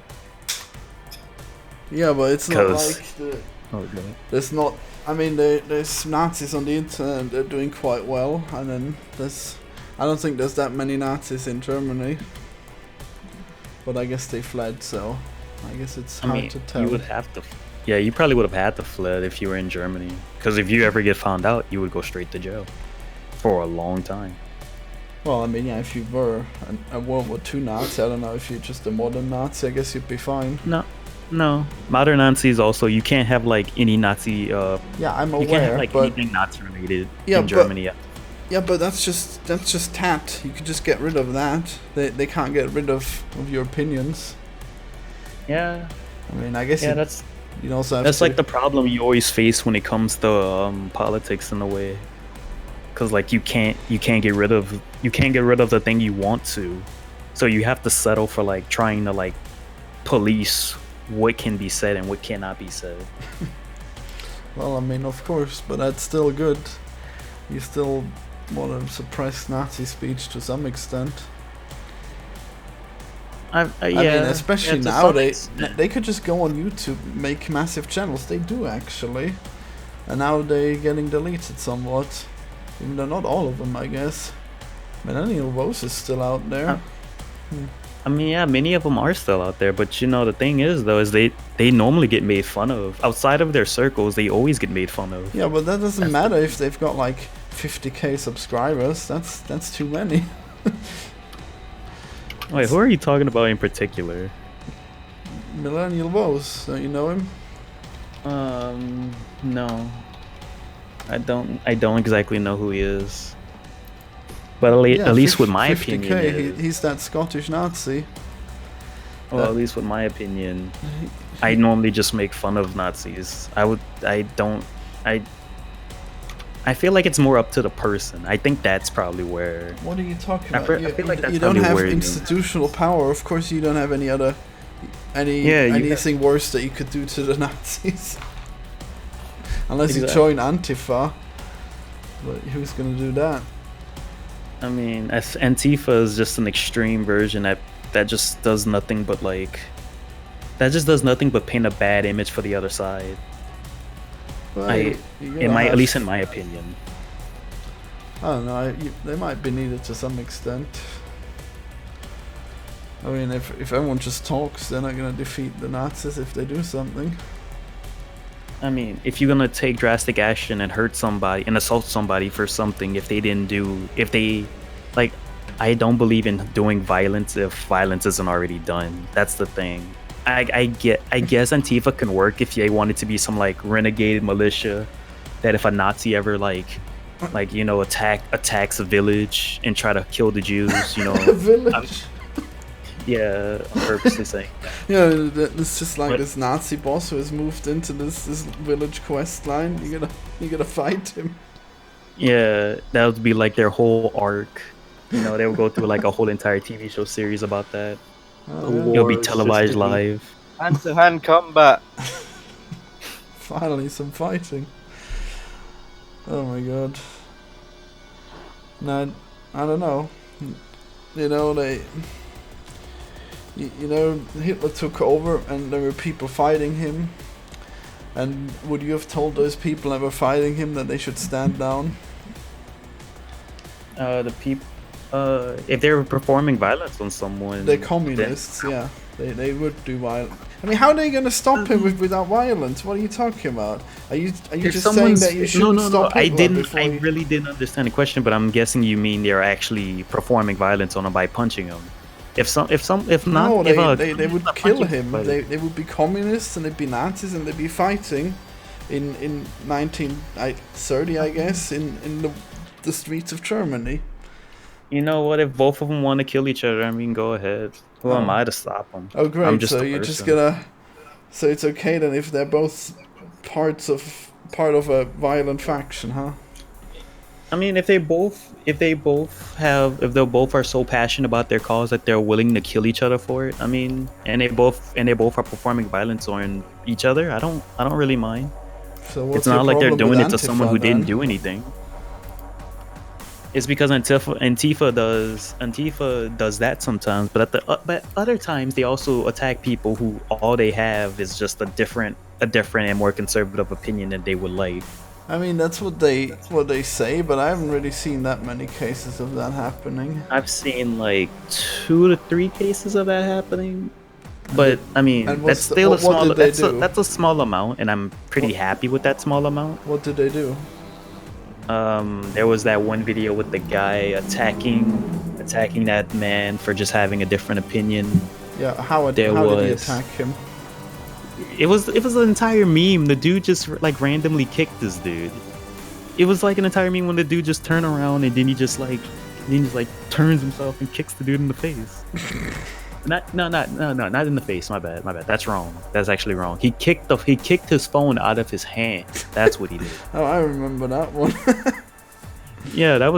[SPEAKER 1] Yeah, but it's not like there's not. I mean, there's Nazis on the internet. And they're doing quite well, and then I don't think there's that many Nazis in Germany. But I guess they fled, so I guess it's hard to tell.
[SPEAKER 3] You would have to. Yeah, you probably would have had to fled if you were in Germany. Because if you ever get found out, you would go straight to jail for a long time.
[SPEAKER 1] Well, I mean, yeah, if you were a World War II Nazi, I don't know if you're just a modern Nazi, I guess you'd be fine.
[SPEAKER 3] No. Modern Nazis also, you can't have like any Nazi.
[SPEAKER 1] Yeah, I'm aware.
[SPEAKER 3] You can't have like anything Nazi related in Germany.
[SPEAKER 1] Yeah, but that's just tat. You could just get rid of that. They can't get rid of your opinions.
[SPEAKER 3] Yeah.
[SPEAKER 1] I mean, I guess.
[SPEAKER 3] Yeah, that's like the problem you always face when it comes to politics in a way. Because like you can't get rid of the thing you want to, so you have to settle for like trying to like police what can be said and what cannot be said.
[SPEAKER 1] Well, I mean, of course, but that's still good. You still want to suppress Nazi speech to some extent. I mean, especially nowadays, they could just go on YouTube, make massive channels. They do actually, and now they're getting deleted somewhat. Even though not all of them, I guess. Millennial Woes is still out there.
[SPEAKER 3] I mean, yeah, many of them are still out there, but you know, the thing is, though, is they normally get made fun of. Outside of their circles, they always get made fun of.
[SPEAKER 1] Yeah, but that doesn't matter if they've got like 50k subscribers. That's too many.
[SPEAKER 3] Wait, who are you talking about in particular?
[SPEAKER 1] Millennial Woes, don't you know him?
[SPEAKER 3] No. I don't exactly know who he is. But at least with my 50K, opinion,
[SPEAKER 1] he's that Scottish Nazi.
[SPEAKER 3] Well, at least with my opinion, I normally just make fun of Nazis. I feel like it's more up to the person. I think that's probably where.
[SPEAKER 1] What are you talking about?
[SPEAKER 3] I feel like that's
[SPEAKER 1] you don't have institutional power. Of course, you don't have anything worse that you could do to the Nazis. Unless you join Antifa. But who's gonna do that?
[SPEAKER 3] I mean, Antifa is just an extreme version that just does nothing but paint a bad image for the other side.
[SPEAKER 1] Well,
[SPEAKER 3] at least in my opinion.
[SPEAKER 1] I don't know. They might be needed to some extent. I mean, if everyone just talks, they're not gonna defeat the Nazis if they do something.
[SPEAKER 3] I mean, if you're gonna take drastic action and hurt somebody and assault somebody for something I don't believe in doing violence if violence isn't already done. That's the thing. I guess Antifa can work if they wanted to be some like renegade militia that if a Nazi ever attacks a village and try to kill the Jews, you know.
[SPEAKER 1] A village.
[SPEAKER 3] Yeah, I'm purposely saying that.
[SPEAKER 1] Yeah, it's just like this Nazi boss who has moved into this village quest line. You gotta fight him.
[SPEAKER 3] Yeah, that would be like their whole arc. You know, they would go through like a whole entire TV show series about that. It'll be televised live.
[SPEAKER 4] Hand-to-hand combat.
[SPEAKER 1] Finally, some fighting. Oh my god. No, I don't know. You know, Hitler took over and there were people fighting him. And would you have told those people that were fighting him that they should stand down?
[SPEAKER 3] The people, if they were performing violence on someone,
[SPEAKER 1] they're communists. Yeah, they would do violence. I mean, how are they going to stop him without violence? What are you talking about? Are you just saying that you shouldn't stop Hitler?
[SPEAKER 3] I really didn't understand the question, but I'm guessing you mean they're actually performing violence on him by punching him. If not,
[SPEAKER 1] No,
[SPEAKER 3] if
[SPEAKER 1] they would
[SPEAKER 3] a
[SPEAKER 1] kill
[SPEAKER 3] bunch of
[SPEAKER 1] him.
[SPEAKER 3] people-
[SPEAKER 1] They would be communists and they'd be Nazis and they'd be fighting in 1930, I guess, in the streets of Germany.
[SPEAKER 3] You know what? If both of them want to kill each other, I mean, go ahead. Who am I to stop them?
[SPEAKER 1] Oh, great!
[SPEAKER 3] I'm just
[SPEAKER 1] So
[SPEAKER 3] a
[SPEAKER 1] you're just
[SPEAKER 3] person.
[SPEAKER 1] gonna. So it's okay then if they're both part of a violent faction, huh?
[SPEAKER 3] I mean, if they both are so passionate about their cause that they're willing to kill each other for it. I mean, and they both are performing violence on each other. I don't really mind.
[SPEAKER 1] So what's
[SPEAKER 3] It's not
[SPEAKER 1] your
[SPEAKER 3] like they're
[SPEAKER 1] problem
[SPEAKER 3] doing
[SPEAKER 1] with
[SPEAKER 3] it to someone
[SPEAKER 1] Antifa,
[SPEAKER 3] who didn't
[SPEAKER 1] then?
[SPEAKER 3] do anything. It's because Antifa does that sometimes, but but other times they also attack people who all they have is just a different and more conservative opinion than they would like.
[SPEAKER 1] I mean, that's what they say, but I haven't really seen that many cases of that happening.
[SPEAKER 3] I've seen like 2 to 3 cases of that happening, but I mean
[SPEAKER 1] and
[SPEAKER 3] that's
[SPEAKER 1] what's the-
[SPEAKER 3] still
[SPEAKER 1] what
[SPEAKER 3] a small.
[SPEAKER 1] did they do?
[SPEAKER 3] That's a small amount, and I'm pretty happy with that small amount.
[SPEAKER 1] What did they do?
[SPEAKER 3] There was that one video with the guy attacking that man for just having a different opinion.
[SPEAKER 1] Yeah, how did he attack him?
[SPEAKER 3] It was an entire meme. The dude just like randomly kicked this dude. It was like an entire meme when the dude just turned around and then he just turns himself and kicks the dude in the face. Not in the face. My bad. That's wrong. That's actually wrong. He kicked his phone out of his hand. That's what he did.
[SPEAKER 1] Oh, I remember that one.
[SPEAKER 3] Yeah, that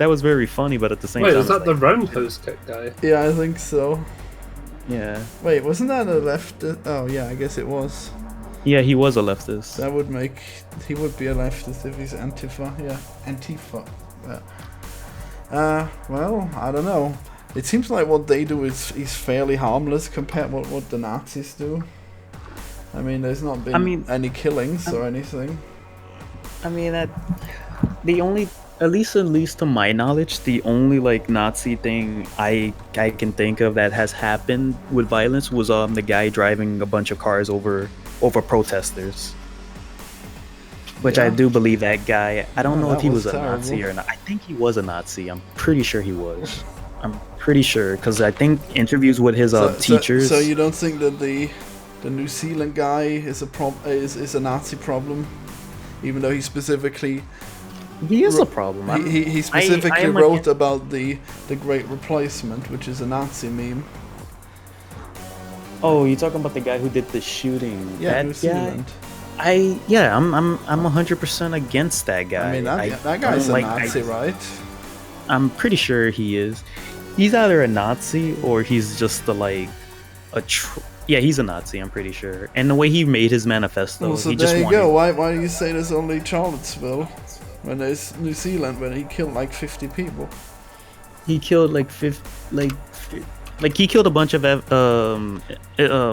[SPEAKER 3] was very funny, but at the same
[SPEAKER 2] Wait,
[SPEAKER 3] time,
[SPEAKER 2] is that
[SPEAKER 3] it's
[SPEAKER 2] the
[SPEAKER 3] like,
[SPEAKER 2] roundhouse kick guy?
[SPEAKER 1] Yeah, I think so.
[SPEAKER 3] yeah,
[SPEAKER 1] Wait, wasn't that a left? Oh, yeah, I guess it was.
[SPEAKER 3] yeah, he was a leftist.
[SPEAKER 1] That would make... He would be a leftist if he's Antifa. Yeah, Antifa. Yeah. Well, I don't know. It seems like what they do is fairly harmless compared to what the Nazis do. I mean, there's not been any killings or anything.
[SPEAKER 3] I mean, at least to my knowledge, the only like Nazi thing I can think of that has happened with violence was the guy driving a bunch of cars over protesters. Which I
[SPEAKER 1] Yeah.
[SPEAKER 3] do believe that guy. I don't
[SPEAKER 1] Oh,
[SPEAKER 3] know if
[SPEAKER 1] that
[SPEAKER 3] he
[SPEAKER 1] was
[SPEAKER 3] was a
[SPEAKER 1] terrible.
[SPEAKER 3] Nazi or not. I think he was a Nazi. I'm pretty sure he was. I'm pretty sure because I think interviews with his teachers.
[SPEAKER 1] So you don't think that the New Zealand guy is a Nazi problem, even though he specifically
[SPEAKER 3] he is a problem.
[SPEAKER 1] he specifically wrote about the Great Replacement, which is a Nazi meme.
[SPEAKER 3] Oh, you're talking about the guy who did the shooting?
[SPEAKER 1] Yeah,
[SPEAKER 3] that
[SPEAKER 1] New
[SPEAKER 3] guy?
[SPEAKER 1] Zealand.
[SPEAKER 3] I'm 100% against that guy.
[SPEAKER 1] I mean, that guy's a Nazi, right?
[SPEAKER 3] I'm pretty sure he is. He's either a Nazi or he's just yeah, he's a Nazi. I'm pretty sure. And the way he made his manifesto,
[SPEAKER 1] Well, so
[SPEAKER 3] he just
[SPEAKER 1] there you
[SPEAKER 3] wanted.
[SPEAKER 1] go. Why do you say there's only Charlottesville when there's New Zealand when he killed like 50 people?
[SPEAKER 3] He killed he killed a bunch of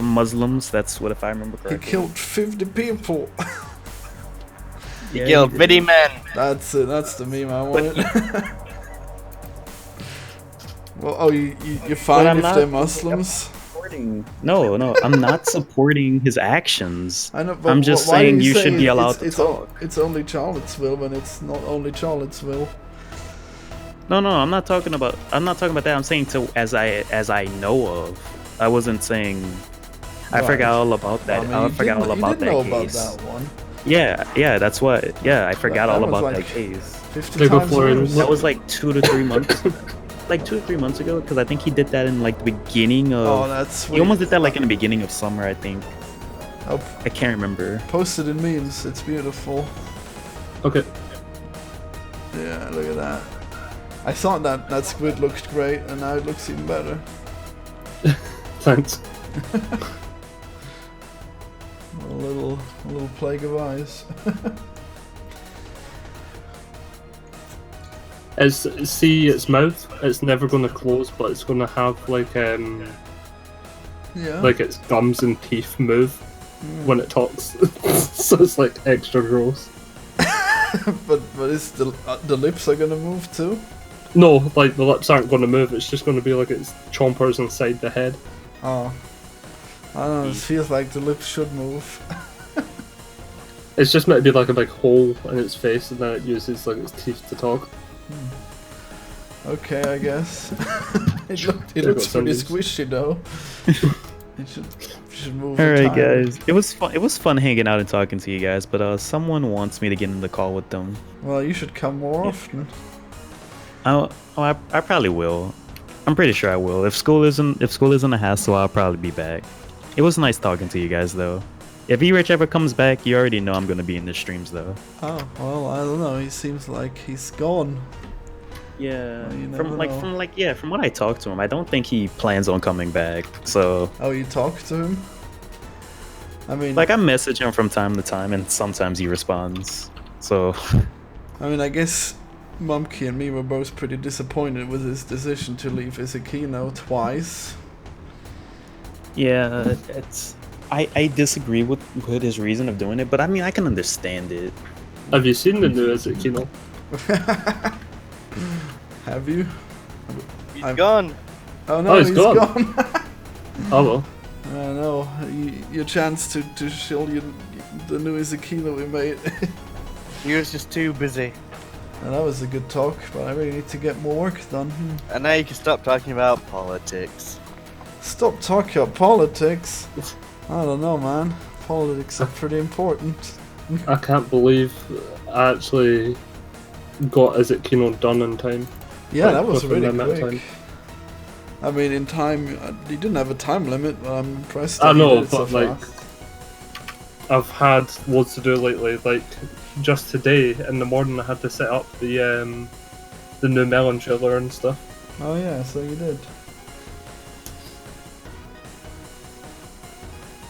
[SPEAKER 3] Muslims. That's what, if I remember
[SPEAKER 1] He
[SPEAKER 3] correctly.
[SPEAKER 1] killed 50 people.
[SPEAKER 3] Yeah,
[SPEAKER 4] Killed
[SPEAKER 3] he did.
[SPEAKER 4] 50 men.
[SPEAKER 1] That's it. That's the meme I wanted. Well, you're fine
[SPEAKER 3] I'm
[SPEAKER 1] if
[SPEAKER 3] not-
[SPEAKER 1] they're Muslims.
[SPEAKER 3] No, I'm not supporting his actions.
[SPEAKER 1] I know, but
[SPEAKER 3] I'm just
[SPEAKER 1] why do
[SPEAKER 3] saying you
[SPEAKER 1] say
[SPEAKER 3] should be allowed to
[SPEAKER 1] it's
[SPEAKER 3] talk.
[SPEAKER 1] It's only Charlottesville when it's not only Charlottesville.
[SPEAKER 3] No, I'm not talking about that. I'm saying as I know of. I wasn't saying. I
[SPEAKER 1] Right.
[SPEAKER 3] forgot all about that.
[SPEAKER 1] I
[SPEAKER 3] I
[SPEAKER 1] mean,
[SPEAKER 3] forgot all about
[SPEAKER 1] you
[SPEAKER 3] that
[SPEAKER 1] didn't know
[SPEAKER 3] case.
[SPEAKER 1] about that one.
[SPEAKER 3] Yeah, that's what. Yeah, I forgot
[SPEAKER 1] That
[SPEAKER 3] all
[SPEAKER 1] was
[SPEAKER 3] about
[SPEAKER 1] like-
[SPEAKER 3] that case.
[SPEAKER 1] 50
[SPEAKER 2] They go
[SPEAKER 1] times
[SPEAKER 2] Florian.
[SPEAKER 1] worse.
[SPEAKER 3] That was like 2 to 3 months. Like 2 to 3 months ago, because I think he did that in like the beginning of.
[SPEAKER 1] Oh, that's sweet.
[SPEAKER 3] He almost did that like in the beginning of summer, I think.
[SPEAKER 1] I'll
[SPEAKER 3] I can't remember.
[SPEAKER 1] post it in memes. It's beautiful.
[SPEAKER 2] Okay.
[SPEAKER 1] Yeah, look at that. I thought that squid looked great, and now it looks even better.
[SPEAKER 2] Thanks.
[SPEAKER 1] A little plague of eyes.
[SPEAKER 2] See its mouth. It's never going to close, but it's going to have
[SPEAKER 1] Yeah.
[SPEAKER 2] like its gums and teeth move when it talks. So it's like extra gross.
[SPEAKER 1] but is the lips are gonna move too?
[SPEAKER 2] No, like the lips aren't going to move. It's just going to be like its chompers inside the head.
[SPEAKER 1] Oh. I don't know, it feels like the lips should move.
[SPEAKER 2] It's just meant to be like a big hole in its face, and then it uses like its teeth to talk.
[SPEAKER 1] Okay, I guess. It looks pretty squishy though. You should move.
[SPEAKER 3] All right, guys. It was fun. It was fun hanging out and talking to you guys. But someone wants me to get in the call with them.
[SPEAKER 1] Well, you should come more often.
[SPEAKER 3] I probably will. I'm pretty sure I will. If school isn't a hassle, I'll probably be back. It was nice talking to you guys, though. If E-Rich ever comes back, you already know I'm gonna be in the streams, though.
[SPEAKER 1] Oh well, I don't know. He seems like he's gone.
[SPEAKER 3] Yeah,
[SPEAKER 1] well,
[SPEAKER 3] from what I talked to him, I don't think he plans on coming back. So.
[SPEAKER 1] Oh, you talked to him? I mean,
[SPEAKER 3] like I message him from time to time, and sometimes he responds. So.
[SPEAKER 1] I mean, I guess Mumkey and me were both pretty disappointed with his decision to leave Isakino twice.
[SPEAKER 3] Yeah, I disagree with his reason of doing it, but I mean I can understand it.
[SPEAKER 2] Have you seen the new Isakino?
[SPEAKER 1] Have you?
[SPEAKER 4] He's gone.
[SPEAKER 1] Oh no, he's gone.
[SPEAKER 2] Oh well.
[SPEAKER 1] I know. Your chance to show you the new Isakino we made.
[SPEAKER 4] He was just too busy.
[SPEAKER 1] And that was a good talk, but I really need to get more work done.
[SPEAKER 4] And now you can stop talking about politics.
[SPEAKER 1] Stop talking about politics? I don't know, man. Politics are pretty important.
[SPEAKER 2] I can't believe I actually got Isakino done in time.
[SPEAKER 1] Yeah,
[SPEAKER 2] like,
[SPEAKER 1] that was
[SPEAKER 2] within
[SPEAKER 1] really
[SPEAKER 2] that amount of
[SPEAKER 1] quick.
[SPEAKER 2] time.
[SPEAKER 1] I mean, in time, he didn't have a time limit, but I'm impressed.
[SPEAKER 2] I
[SPEAKER 1] that he
[SPEAKER 2] know,
[SPEAKER 1] did it so
[SPEAKER 2] but like,
[SPEAKER 1] fast.
[SPEAKER 2] I've had loads to do lately. Like, just today in the morning, I had to set up the new Melon trailer and stuff.
[SPEAKER 1] Oh yeah, so you did.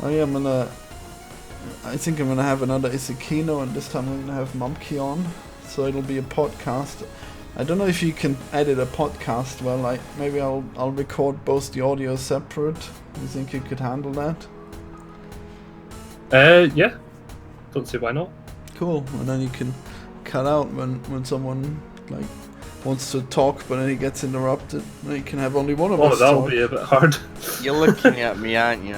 [SPEAKER 1] Oh yeah, I think I'm gonna have another Isakino, and this time I'm gonna have Mumkey on, so it'll be a podcast. I don't know if you can edit a podcast well. Like maybe I'll record both the audio separate. You think you could handle that?
[SPEAKER 2] Yeah. Don't see why not.
[SPEAKER 1] Cool. And then you can cut out when someone like wants to talk, but then he gets interrupted. Then you can have only one of us.
[SPEAKER 2] Oh, that'll
[SPEAKER 1] talk.
[SPEAKER 2] be a bit hard.
[SPEAKER 4] You're looking at me, aren't you?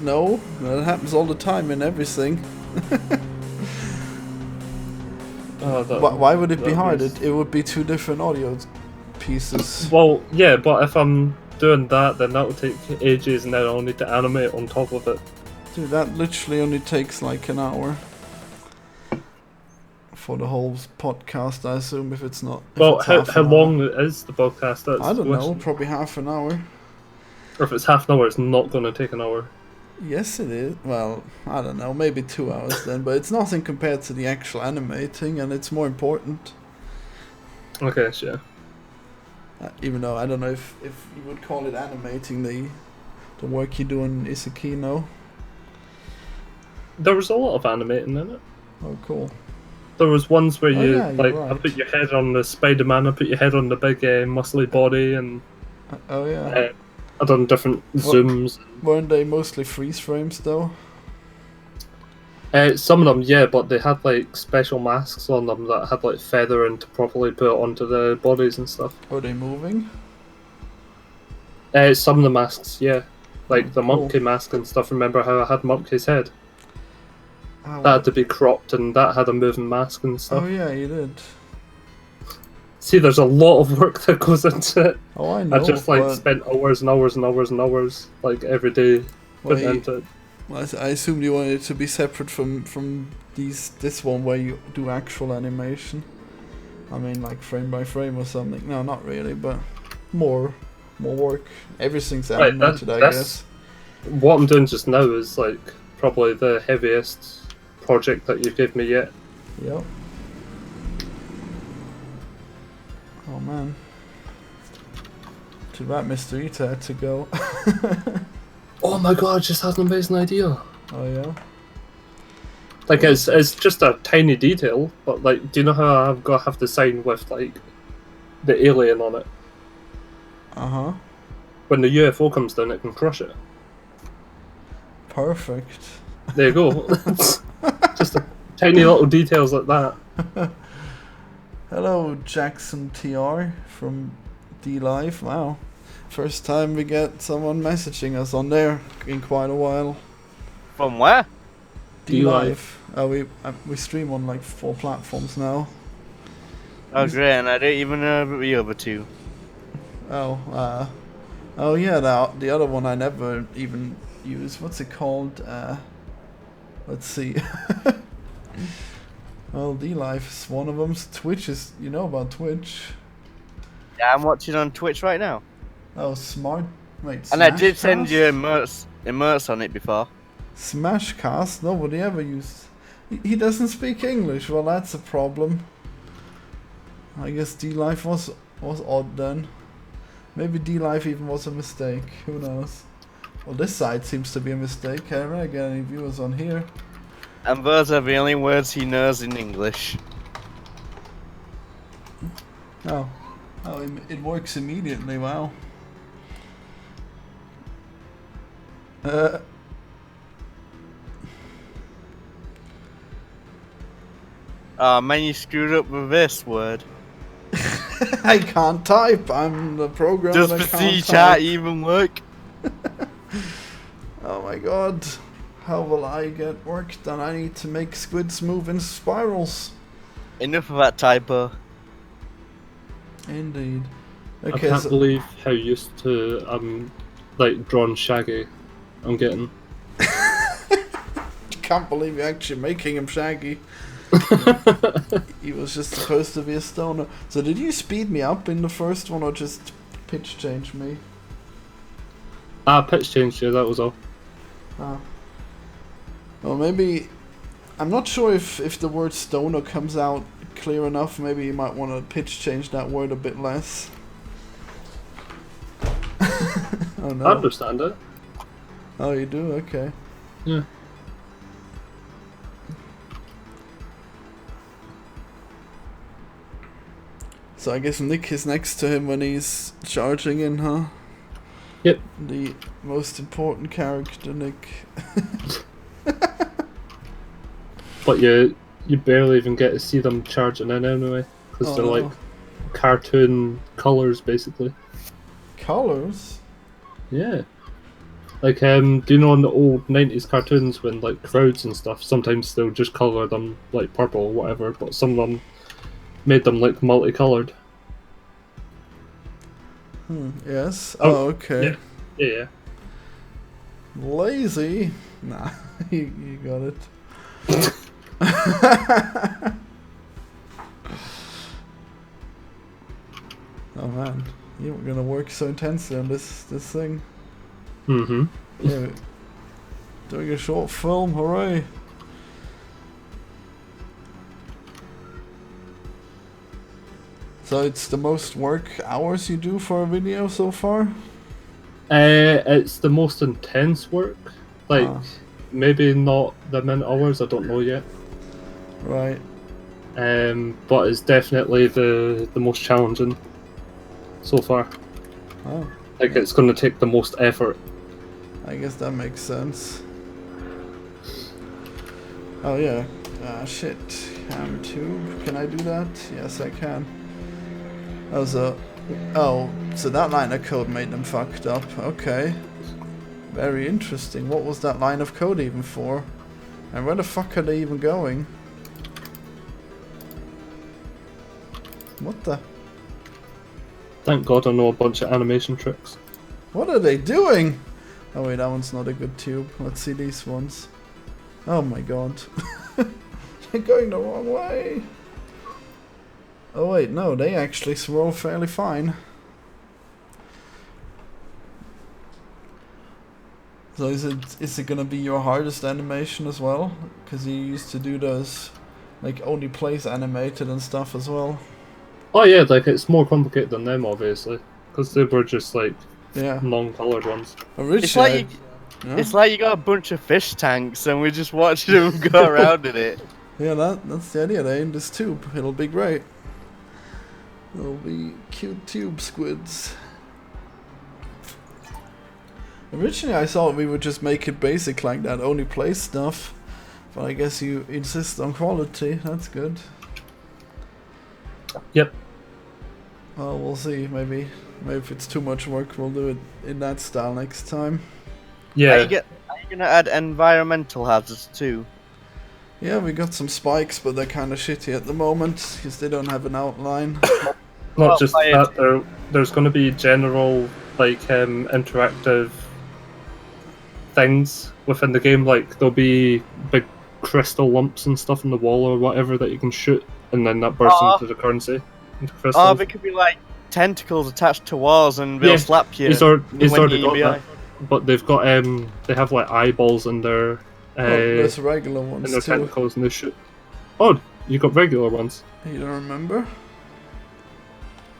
[SPEAKER 1] No, that happens all the time in everything. Why would it be hard? It would be two different audio pieces.
[SPEAKER 2] Well, yeah, but if I'm doing that, then that would take ages, and then I'll need to animate on top of it.
[SPEAKER 1] Dude, that literally only takes like an hour for the whole podcast, I assume, if it's not.
[SPEAKER 2] Well, how long is the podcast? That's
[SPEAKER 1] I don't
[SPEAKER 2] the
[SPEAKER 1] know,
[SPEAKER 2] question.
[SPEAKER 1] probably half an hour.
[SPEAKER 2] Or if it's half an hour, it's not going to take an hour.
[SPEAKER 1] Yes, it is. Well, I don't know, maybe 2 hours then, but it's nothing compared to the actual animating, and it's more important.
[SPEAKER 2] Okay, sure.
[SPEAKER 1] Even though I don't know if you would call it animating the work you do in Isakino.
[SPEAKER 2] There was a lot of animating in it.
[SPEAKER 1] Oh, cool.
[SPEAKER 2] There was ones where you,
[SPEAKER 1] yeah,
[SPEAKER 2] like,
[SPEAKER 1] right.
[SPEAKER 2] I put your head on the Spider-Man, I put your head on the big muscly body, and
[SPEAKER 1] Oh yeah.
[SPEAKER 2] I done different zooms.
[SPEAKER 1] Weren't they mostly freeze frames though?
[SPEAKER 2] Some of them, yeah, but they had like special masks on them that had like feathering to properly put it onto the bodies and stuff.
[SPEAKER 1] Were they moving?
[SPEAKER 2] Some of the masks, yeah. Like the
[SPEAKER 1] Cool.
[SPEAKER 2] monkey mask and stuff, remember how I had Monkey's head?
[SPEAKER 1] Oh,
[SPEAKER 2] That had to be cropped, and that had a moving mask and stuff.
[SPEAKER 1] oh yeah, you did.
[SPEAKER 2] See, there's a lot of work that goes into it.
[SPEAKER 1] Oh, I know.
[SPEAKER 2] I just like
[SPEAKER 1] but,
[SPEAKER 2] spent hours and hours and hours and hours, like every day,
[SPEAKER 1] well,
[SPEAKER 2] putting into it.
[SPEAKER 1] I assumed you wanted it to be separate from this one where you do actual animation. I mean, like frame by frame or something. No, not really, but more work. Everything's
[SPEAKER 2] Right,
[SPEAKER 1] animated, I
[SPEAKER 2] that's-
[SPEAKER 1] guess.
[SPEAKER 2] What I'm doing just now is like probably the heaviest project that you've given me yet.
[SPEAKER 1] Yep. Oh man. Too bad Mr. Ita had to go.
[SPEAKER 2] Oh my god, I just had an amazing idea.
[SPEAKER 1] Oh yeah?
[SPEAKER 2] Like it's just a tiny detail, but like, do you know how I've got to have the sign with like the alien on it?
[SPEAKER 1] Uh-huh.
[SPEAKER 2] When the UFO comes down, it can crush it.
[SPEAKER 1] Perfect.
[SPEAKER 2] There you go. Just a tiny little details like that.
[SPEAKER 1] Hello, Jackson TR from D-Live. Wow. First time we get someone messaging us on there in quite a while.
[SPEAKER 4] From where?
[SPEAKER 1] D-Live. We stream on like 4 platforms now.
[SPEAKER 4] Oh great, and I don't even know about the other two.
[SPEAKER 1] Oh, Oh yeah, the other one I never even use. What's it called? Let's see. Well, D-Life is one of them. Twitch is, you know about Twitch.
[SPEAKER 4] Yeah, I'm watching on Twitch right now.
[SPEAKER 1] Oh, smart. Wait,
[SPEAKER 4] And I did send
[SPEAKER 1] Smashcast?
[SPEAKER 4] you immerse on it before.
[SPEAKER 1] Smashcast? Nobody ever used. He doesn't speak English. Well, that's a problem. I guess D-Life was odd then. Maybe D-Life even was a mistake. Who knows? Well, this side seems to be a mistake. I don't get any viewers on here.
[SPEAKER 4] And those are the only words he knows in English.
[SPEAKER 1] Oh, it works immediately. Wow.
[SPEAKER 4] Oh man, you screwed up with this word.
[SPEAKER 1] I can't type. I'm the programmer.
[SPEAKER 4] Does
[SPEAKER 1] that
[SPEAKER 4] the
[SPEAKER 1] can't
[SPEAKER 4] C
[SPEAKER 1] type.
[SPEAKER 4] chat even work?
[SPEAKER 1] Oh my god. How will I get work done? I need to make squids move in spirals.
[SPEAKER 4] Enough of that typo.
[SPEAKER 1] Indeed.
[SPEAKER 2] I
[SPEAKER 1] Okay,
[SPEAKER 2] can't
[SPEAKER 1] so
[SPEAKER 2] believe how used to like drawn Shaggy I'm getting.
[SPEAKER 1] can't believe you're actually making him Shaggy. He was just supposed to be a stoner. So did you speed me up in the first one or just pitch change me?
[SPEAKER 2] Pitch change, yeah, that was all.
[SPEAKER 1] Ah. Well, maybe... I'm not sure if the word stoner comes out clear enough. Maybe you might want to pitch change that word a bit less. Oh no.
[SPEAKER 2] I understand it.
[SPEAKER 1] Oh, you do? Okay.
[SPEAKER 2] Yeah.
[SPEAKER 1] So I guess Nick is next to him when he's charging in, huh?
[SPEAKER 2] Yep.
[SPEAKER 1] The most important character, Nick.
[SPEAKER 2] But you barely even get to see them charging in anyway, because
[SPEAKER 1] Oh,
[SPEAKER 2] they're
[SPEAKER 1] no.
[SPEAKER 2] like cartoon colours basically.
[SPEAKER 1] Colors?
[SPEAKER 2] Yeah. Like, do you know in the old 90s cartoons when, like, crowds and stuff, sometimes they'll just colour them, like, purple or whatever, but some of them made them, like, multicoloured.
[SPEAKER 1] Yes.
[SPEAKER 2] Oh,
[SPEAKER 1] Oh, okay.
[SPEAKER 2] Yeah.
[SPEAKER 1] Lazy? Nah, you got it. Oh man, you were gonna work so intensely on this thing.
[SPEAKER 2] Mm-hmm.
[SPEAKER 1] Yeah, doing a short film, hooray! So it's the most work hours you do for a video so far?
[SPEAKER 2] It's the most intense work. Like,
[SPEAKER 1] Ah.
[SPEAKER 2] maybe not the amount of hours, I don't know yet.
[SPEAKER 1] Right.
[SPEAKER 2] But it's definitely the most challenging so far.
[SPEAKER 1] Oh,
[SPEAKER 2] Like, it's going to take the most effort.
[SPEAKER 1] I guess that makes sense. Oh yeah. Shit. Cam tube. Can I do that? Yes, I can. So that line of code made them fucked up. Okay. Very interesting. What was that line of code even for? And where the fuck are they even going? What the?
[SPEAKER 2] Thank God I know a bunch of animation tricks.
[SPEAKER 1] What are they doing? Oh wait, that one's not a good tube. Let's see these ones. Oh my god. They're going the wrong way. Oh wait, no, they actually swirl fairly fine. So is it gonna be your hardest animation as well? Because you used to do those, like, only place animated and stuff as well.
[SPEAKER 2] Oh yeah, like, it's more complicated than them, obviously. Because they were just, like,
[SPEAKER 1] Yeah.
[SPEAKER 2] non-coloured ones.
[SPEAKER 1] Originally,
[SPEAKER 4] It's like you got a bunch of fish tanks and we're just watching them go around in it.
[SPEAKER 1] yeah, that's the idea. They're in this tube. It'll be great. It'll be cute tube squids. Originally I thought we would just make it basic like that, only place stuff. But I guess you insist on quality, that's good.
[SPEAKER 2] Yep.
[SPEAKER 1] Well, we'll see, maybe if it's too much work we'll do it in that style next time.
[SPEAKER 2] Yeah.
[SPEAKER 4] Are you gonna add environmental hazards too?
[SPEAKER 1] Yeah, we got some spikes, but they're kinda shitty at the moment, because they don't have an outline.
[SPEAKER 2] Not
[SPEAKER 4] Well,
[SPEAKER 2] just
[SPEAKER 4] by
[SPEAKER 2] that, there's going to be general like interactive things within the game. Like there'll be big crystal lumps and stuff in the wall or whatever that you can shoot, and then that bursts into the currency, into crystals.
[SPEAKER 4] Oh, they could be like tentacles attached to walls and they'll
[SPEAKER 2] Yeah,
[SPEAKER 4] slap you.
[SPEAKER 2] he's already
[SPEAKER 4] you're
[SPEAKER 2] got that. But they've got they have like eyeballs in their
[SPEAKER 1] there's regular ones
[SPEAKER 2] in their
[SPEAKER 1] too.
[SPEAKER 2] tentacles, and they shoot. Oh, you got regular ones.
[SPEAKER 1] You don't remember?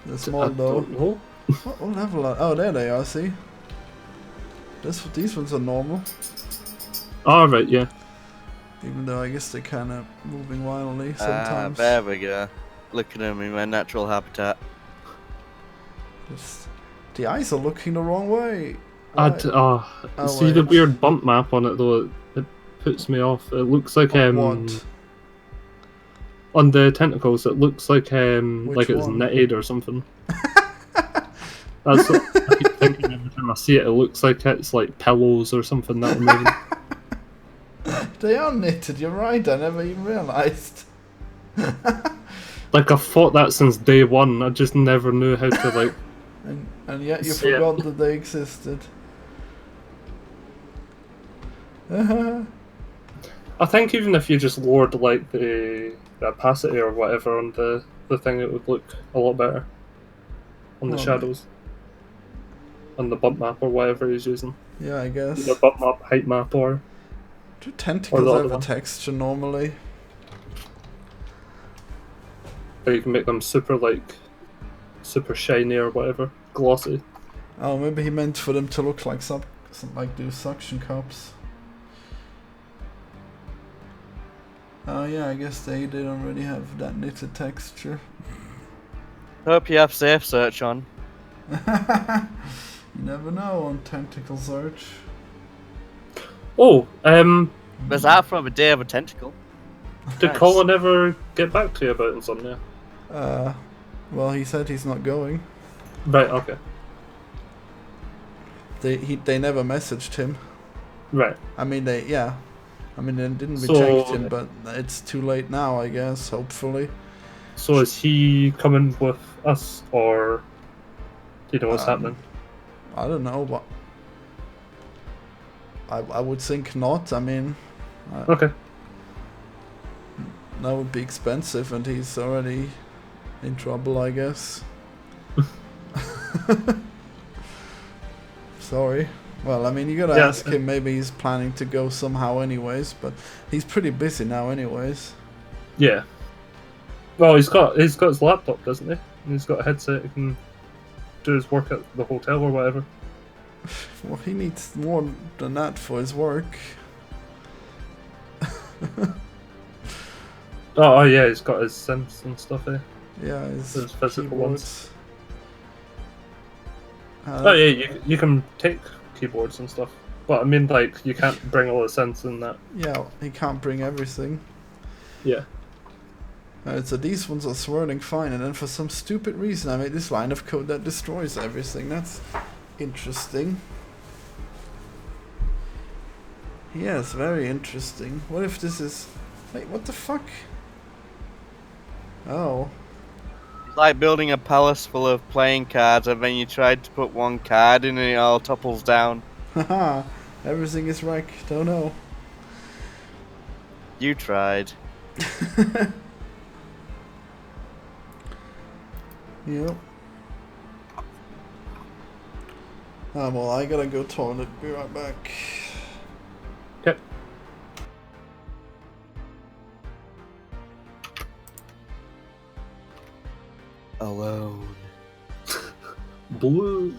[SPEAKER 1] They're
[SPEAKER 2] I
[SPEAKER 1] small though.
[SPEAKER 2] don't know.
[SPEAKER 1] What level are... Oh, there they are, see? These ones are normal.
[SPEAKER 2] Oh, right, yeah.
[SPEAKER 1] Even though I guess they're kind of moving wildly
[SPEAKER 4] Ah,
[SPEAKER 1] sometimes.
[SPEAKER 4] there we go. Look at them in their natural habitat.
[SPEAKER 1] The eyes are looking the wrong way.
[SPEAKER 2] See the weird bump map on it though. It puts me off. It looks like
[SPEAKER 1] What?
[SPEAKER 2] on the tentacles. It looks like it's
[SPEAKER 1] one?
[SPEAKER 2] knitted or something. That's what I keep thinking every time I see it. It looks like it's like pillows or something that are moving.
[SPEAKER 1] They are knitted, you're right, I never even realised.
[SPEAKER 2] Like I've thought that since day one. I just never knew how to like.
[SPEAKER 1] And yet you
[SPEAKER 2] See it.
[SPEAKER 1] forgot that they existed.
[SPEAKER 2] I think even if you just lowered like the opacity or whatever on the thing, it would look a lot better on the shadows, on the bump map or whatever he's using.
[SPEAKER 1] Yeah, I guess.
[SPEAKER 2] The bump map, height map, or
[SPEAKER 1] Do tentacles
[SPEAKER 2] other
[SPEAKER 1] have a
[SPEAKER 2] one.
[SPEAKER 1] texture normally?
[SPEAKER 2] or you can make them super shiny or whatever, glossy.
[SPEAKER 1] Oh, maybe he meant for them to look like some like those suction cups. Oh yeah, I guess they don't really have that knitted texture.
[SPEAKER 4] Hope you have safe search on.
[SPEAKER 1] You never know on Tentacle Search.
[SPEAKER 2] Oh,
[SPEAKER 4] Was that from a day of a tentacle?
[SPEAKER 2] did
[SPEAKER 4] Nice.
[SPEAKER 2] Colin ever get back to you about Insomnia?
[SPEAKER 1] Well, he said he's not going.
[SPEAKER 2] Right, okay.
[SPEAKER 1] They never messaged him.
[SPEAKER 2] Right.
[SPEAKER 1] I mean, they didn't
[SPEAKER 2] So-
[SPEAKER 1] reject him, but it's too late now, I guess. Hopefully.
[SPEAKER 2] So is he coming with us, or do you know what's happening?
[SPEAKER 1] I don't know, but I would think not. I mean,
[SPEAKER 2] Okay.
[SPEAKER 1] that would be expensive, and he's already in trouble, I guess. Sorry. Well, I mean, you gotta
[SPEAKER 2] Yeah.
[SPEAKER 1] ask him. Maybe he's planning to go somehow, anyways. But he's pretty busy now, anyways.
[SPEAKER 2] Yeah. Well, he's got his laptop, doesn't he? And he's got a headset. He can do his work at the hotel or whatever.
[SPEAKER 1] Well, he needs more than that for his work.
[SPEAKER 2] Oh yeah, he's got his synths and stuff here.
[SPEAKER 1] Yeah, his
[SPEAKER 2] Those physical ones.
[SPEAKER 1] keyboards.
[SPEAKER 2] Oh yeah, you can take keyboards and stuff, but I mean like you can't bring all the synths in that.
[SPEAKER 1] Yeah, he can't bring everything.
[SPEAKER 2] Yeah.
[SPEAKER 1] So these ones are swirling fine, and then for some stupid reason I made this line of code that destroys everything. That's interesting. Yes, very interesting. What if this is... Wait, what the fuck? Oh.
[SPEAKER 4] It's like building a palace full of playing cards and then you tried to put one card in and it all topples down.
[SPEAKER 1] Haha, everything is wrecked. Oh no.
[SPEAKER 4] You tried.
[SPEAKER 1] Yep. Well, I gotta go toilet. Be right back.
[SPEAKER 2] Okay.
[SPEAKER 4] Alone.
[SPEAKER 2] Blue.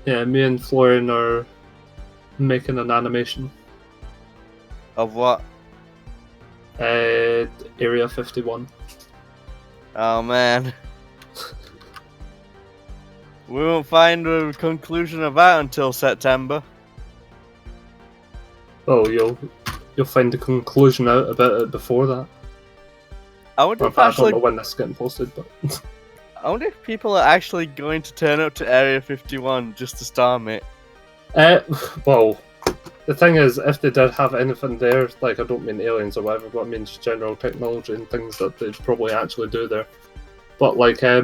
[SPEAKER 2] Yeah, me and Florian are making an animation.
[SPEAKER 4] Of what?
[SPEAKER 2] Area 51.
[SPEAKER 4] Oh man. We won't find a conclusion of that until September.
[SPEAKER 2] Oh, you'll find the conclusion out about it before that.
[SPEAKER 4] I wonder
[SPEAKER 2] Or
[SPEAKER 4] if
[SPEAKER 2] I don't know
[SPEAKER 4] actually,
[SPEAKER 2] when this is getting posted, but
[SPEAKER 4] I wonder if people are actually going to turn up to Area 51 just to storm it.
[SPEAKER 2] well, The thing is, if they did have anything there, like I don't mean aliens or whatever, but I mean just general technology and things that they'd probably actually do there. But like, I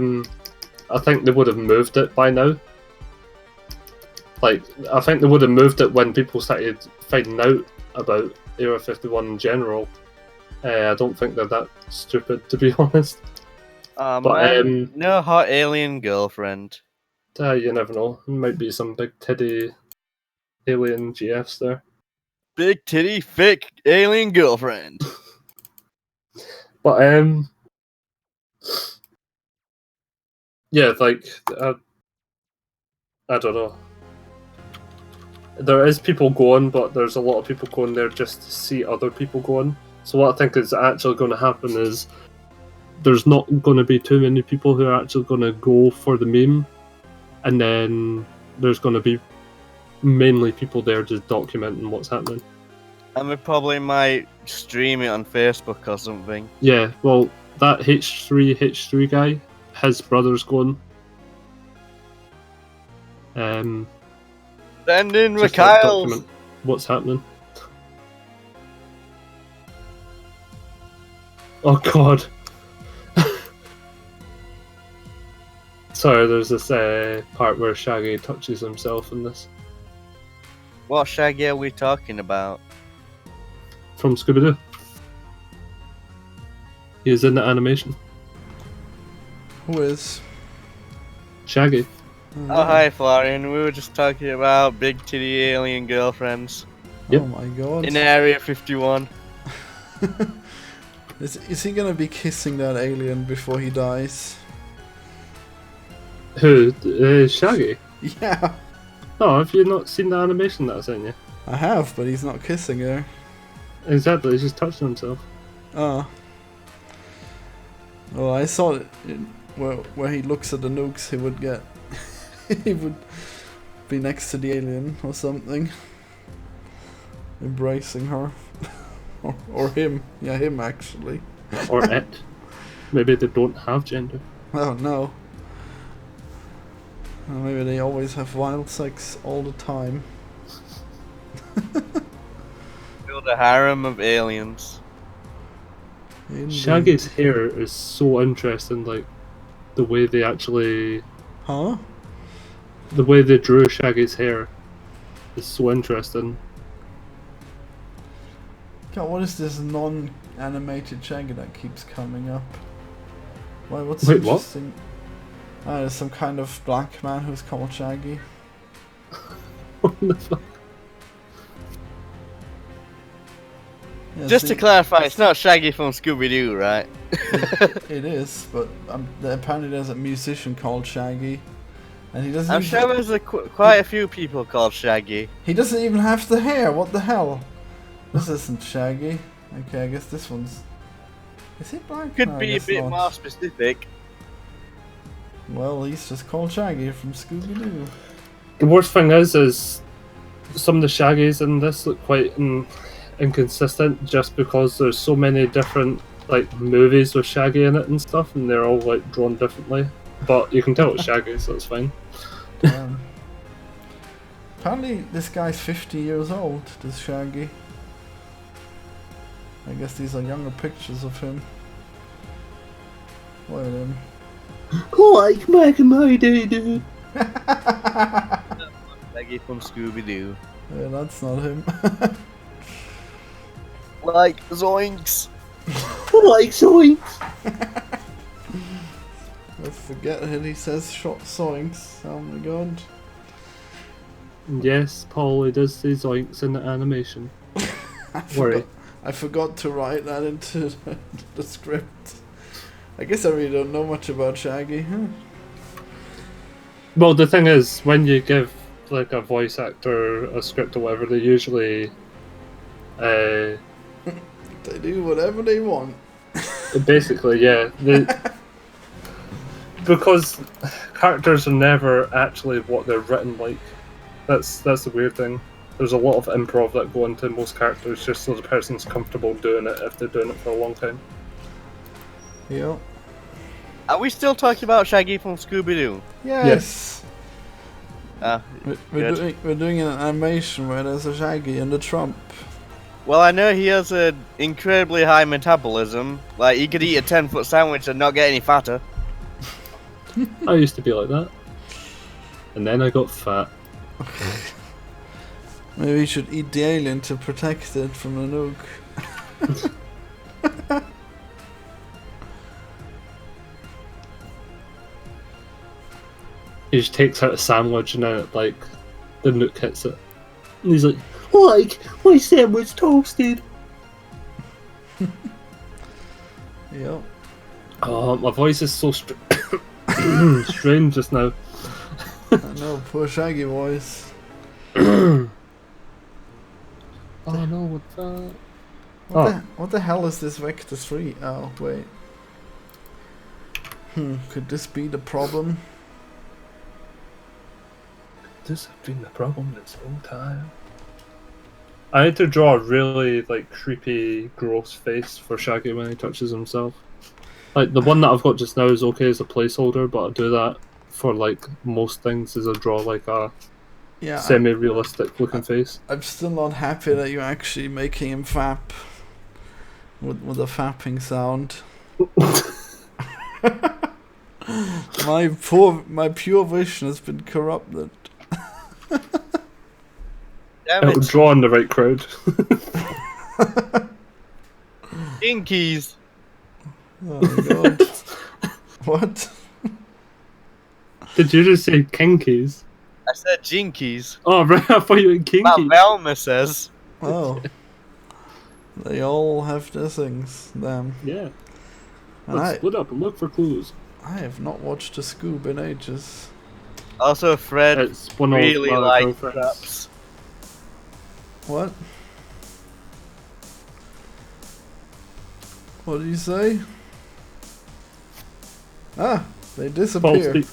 [SPEAKER 2] think they would have moved it by now. Like, I think they would have moved it when people started finding out about Area 51 in general. I don't think they're that stupid, to be honest.
[SPEAKER 4] Oh
[SPEAKER 2] But,
[SPEAKER 4] man, no hot alien girlfriend.
[SPEAKER 2] You never know. There might be some big titty alien GFs there.
[SPEAKER 4] Big titty, thick alien girlfriend.
[SPEAKER 2] But, yeah, like, I don't know. There is people going, but there's a lot of people going there just to see other people going. So what I think is actually going to happen is there's not going to be too many people who are actually going to go for the meme, and then there's going to be mainly people there just documenting what's happening.
[SPEAKER 4] And we probably might stream it on Facebook or something.
[SPEAKER 2] Yeah, well, that H3 guy, his brother's going.
[SPEAKER 4] Send in
[SPEAKER 2] Just
[SPEAKER 4] Mikhail.
[SPEAKER 2] document what's happening. Oh god. Sorry, there's this part where Shaggy touches himself in this.
[SPEAKER 4] What Shaggy are we talking about?
[SPEAKER 2] From Scooby-Doo. He is in the animation.
[SPEAKER 1] Who is?
[SPEAKER 2] Shaggy.
[SPEAKER 4] Oh, hi, Florian. We were just talking about big titty alien girlfriends
[SPEAKER 2] Yep.
[SPEAKER 1] Oh my god.
[SPEAKER 4] in Area 51.
[SPEAKER 1] Is he gonna be kissing that alien before he dies?
[SPEAKER 2] Who? Shaggy?
[SPEAKER 1] Yeah,
[SPEAKER 2] Oh, have you not seen the animation that I sent you?
[SPEAKER 1] I have, but he's not kissing her.
[SPEAKER 2] Exactly, he's just touching himself.
[SPEAKER 1] Oh. Well, I saw it where he looks at the nukes, he would get... he would be next to the alien or something. Embracing her. or him. Yeah, him actually.
[SPEAKER 2] Or it. Maybe they don't have gender.
[SPEAKER 1] Oh no. Or maybe they always have wild sex all the time.
[SPEAKER 4] Build a harem of aliens.
[SPEAKER 1] Indeed.
[SPEAKER 2] Shaggy's hair is so interesting, like, the way they actually...
[SPEAKER 1] Huh?
[SPEAKER 2] The way they drew Shaggy's hair is so interesting.
[SPEAKER 1] God, what is this non-animated Shaggy that keeps coming up? Why, what's
[SPEAKER 2] Wait, what?
[SPEAKER 1] interesting? There's some kind of black man who's called Shaggy.
[SPEAKER 2] What the fuck?
[SPEAKER 1] Yeah,
[SPEAKER 4] Just
[SPEAKER 1] see,
[SPEAKER 4] to clarify, it's not Shaggy from Scooby-Doo, right?
[SPEAKER 1] it is, but apparently there's a musician called Shaggy, and he doesn't.
[SPEAKER 4] I'm
[SPEAKER 1] even,
[SPEAKER 4] sure there's quite a few people called Shaggy.
[SPEAKER 1] he doesn't even have the hair. What the hell? This isn't Shaggy. Okay, I guess this one's. Is he black?
[SPEAKER 4] Could
[SPEAKER 1] No, I
[SPEAKER 4] be a
[SPEAKER 1] guess
[SPEAKER 4] bit
[SPEAKER 1] not.
[SPEAKER 4] more specific.
[SPEAKER 1] Well, he's just called Shaggy from Scooby-Doo.
[SPEAKER 2] The worst thing is some of the Shaggies in this look quite inconsistent just because there's so many different like movies with Shaggy in it and stuff, and they're all like drawn differently. But you can tell it's Shaggy, so it's fine.
[SPEAKER 1] Apparently, this guy's 50 years old. This Shaggy. I guess these are younger pictures of him. Look at him.
[SPEAKER 2] Like back in my day, dude.
[SPEAKER 4] Shaggy from Scooby-Doo.
[SPEAKER 1] Yeah, that's not him.
[SPEAKER 4] Like Zoinks!
[SPEAKER 2] Like zoinks.
[SPEAKER 1] I forget it. He says shot soinks. Oh my god.
[SPEAKER 2] Yes, Paul, he does say zoinks in the animation. Worry.
[SPEAKER 1] I forgot to write that into the script. I guess I really don't know much about Shaggy. Huh?
[SPEAKER 2] Well, the thing is, when you give like a voice actor a script or whatever, they usually
[SPEAKER 1] They do whatever they want.
[SPEAKER 2] basically, yeah. Because characters are never actually what they're written like. That's the weird thing. There's a lot of improv that go into most characters just so the person's comfortable doing it if they're doing it for a long time.
[SPEAKER 1] Yeah.
[SPEAKER 4] Are we still talking about Shaggy from Scooby-Doo?
[SPEAKER 1] Yes. We're doing an animation where there's a Shaggy and a Trump.
[SPEAKER 4] Well, I know he has an incredibly high metabolism. Like, he could eat a 10-foot sandwich and not get any fatter.
[SPEAKER 2] I used to be like that. And then I got fat.
[SPEAKER 1] Maybe we should eat the alien to protect it from the nuke.
[SPEAKER 2] He just takes out a sandwich and then it, like, the nuke hits it. And he's like, my sandwich toasted.
[SPEAKER 1] Yep.
[SPEAKER 2] Oh, my voice is so strange just now.
[SPEAKER 1] I know, poor Shaggy voice.
[SPEAKER 2] Oh no, what's that?
[SPEAKER 1] What the hell is this Vector 3? Oh, wait. Could this be the problem?
[SPEAKER 2] This has been the problem this whole time. I had to draw a really, like, creepy, gross face for Shaggy when he touches himself. Like, the one that I've got just now is okay as a placeholder, but I do that for, like, most things, is I draw, like, a semi-realistic looking face. I'm
[SPEAKER 1] still not happy that you're actually making him fap. With a fapping sound. My pure vision has been corrupted.
[SPEAKER 4] Damn
[SPEAKER 2] It'll
[SPEAKER 4] it.
[SPEAKER 2] draw in the right crowd.
[SPEAKER 4] Jinkies.
[SPEAKER 1] Oh my god. What?
[SPEAKER 2] Did you just say kinkies?
[SPEAKER 4] I said jinkies.
[SPEAKER 2] Oh, right, I thought you meant kinkies.
[SPEAKER 4] What Velma says.
[SPEAKER 1] Oh. They all have their things. Damn.
[SPEAKER 2] Yeah.
[SPEAKER 1] And
[SPEAKER 2] Let's split up and look for clues.
[SPEAKER 1] I have not watched a Scoob in ages.
[SPEAKER 4] Also, Fred
[SPEAKER 2] It's one of
[SPEAKER 4] really
[SPEAKER 2] my
[SPEAKER 4] likes
[SPEAKER 2] girlfriends.
[SPEAKER 4] traps.
[SPEAKER 1] What? What did you say? Ah, they disappear.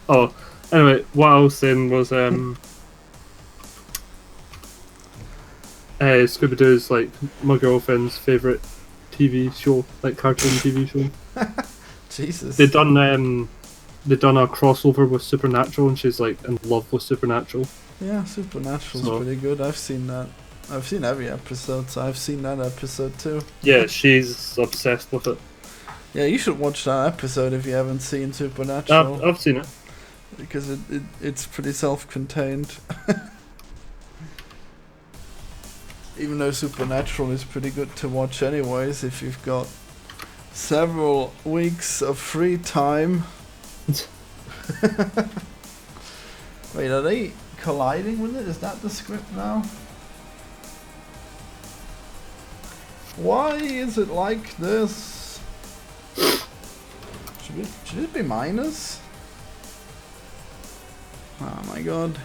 [SPEAKER 2] Oh, anyway, what I was saying was, Scooby-Doo's, like, my girlfriend's favourite TV show, like, cartoon TV show.
[SPEAKER 1] Jesus.
[SPEAKER 2] They done a crossover with Supernatural, and she's, like, in love with Supernatural.
[SPEAKER 1] Yeah, Supernatural's pretty good. I've seen that. I've seen every episode, so I've seen that episode too.
[SPEAKER 2] Yeah, she's obsessed with it.
[SPEAKER 1] Yeah, you should watch that episode if you haven't seen Supernatural.
[SPEAKER 2] I've seen it.
[SPEAKER 1] Because it's pretty self-contained. Even though Supernatural is pretty good to watch anyways, if you've got several weeks of free time. Wait, are they colliding with it? Is that the script now? Why is it like this? Should it be minus? Oh my god.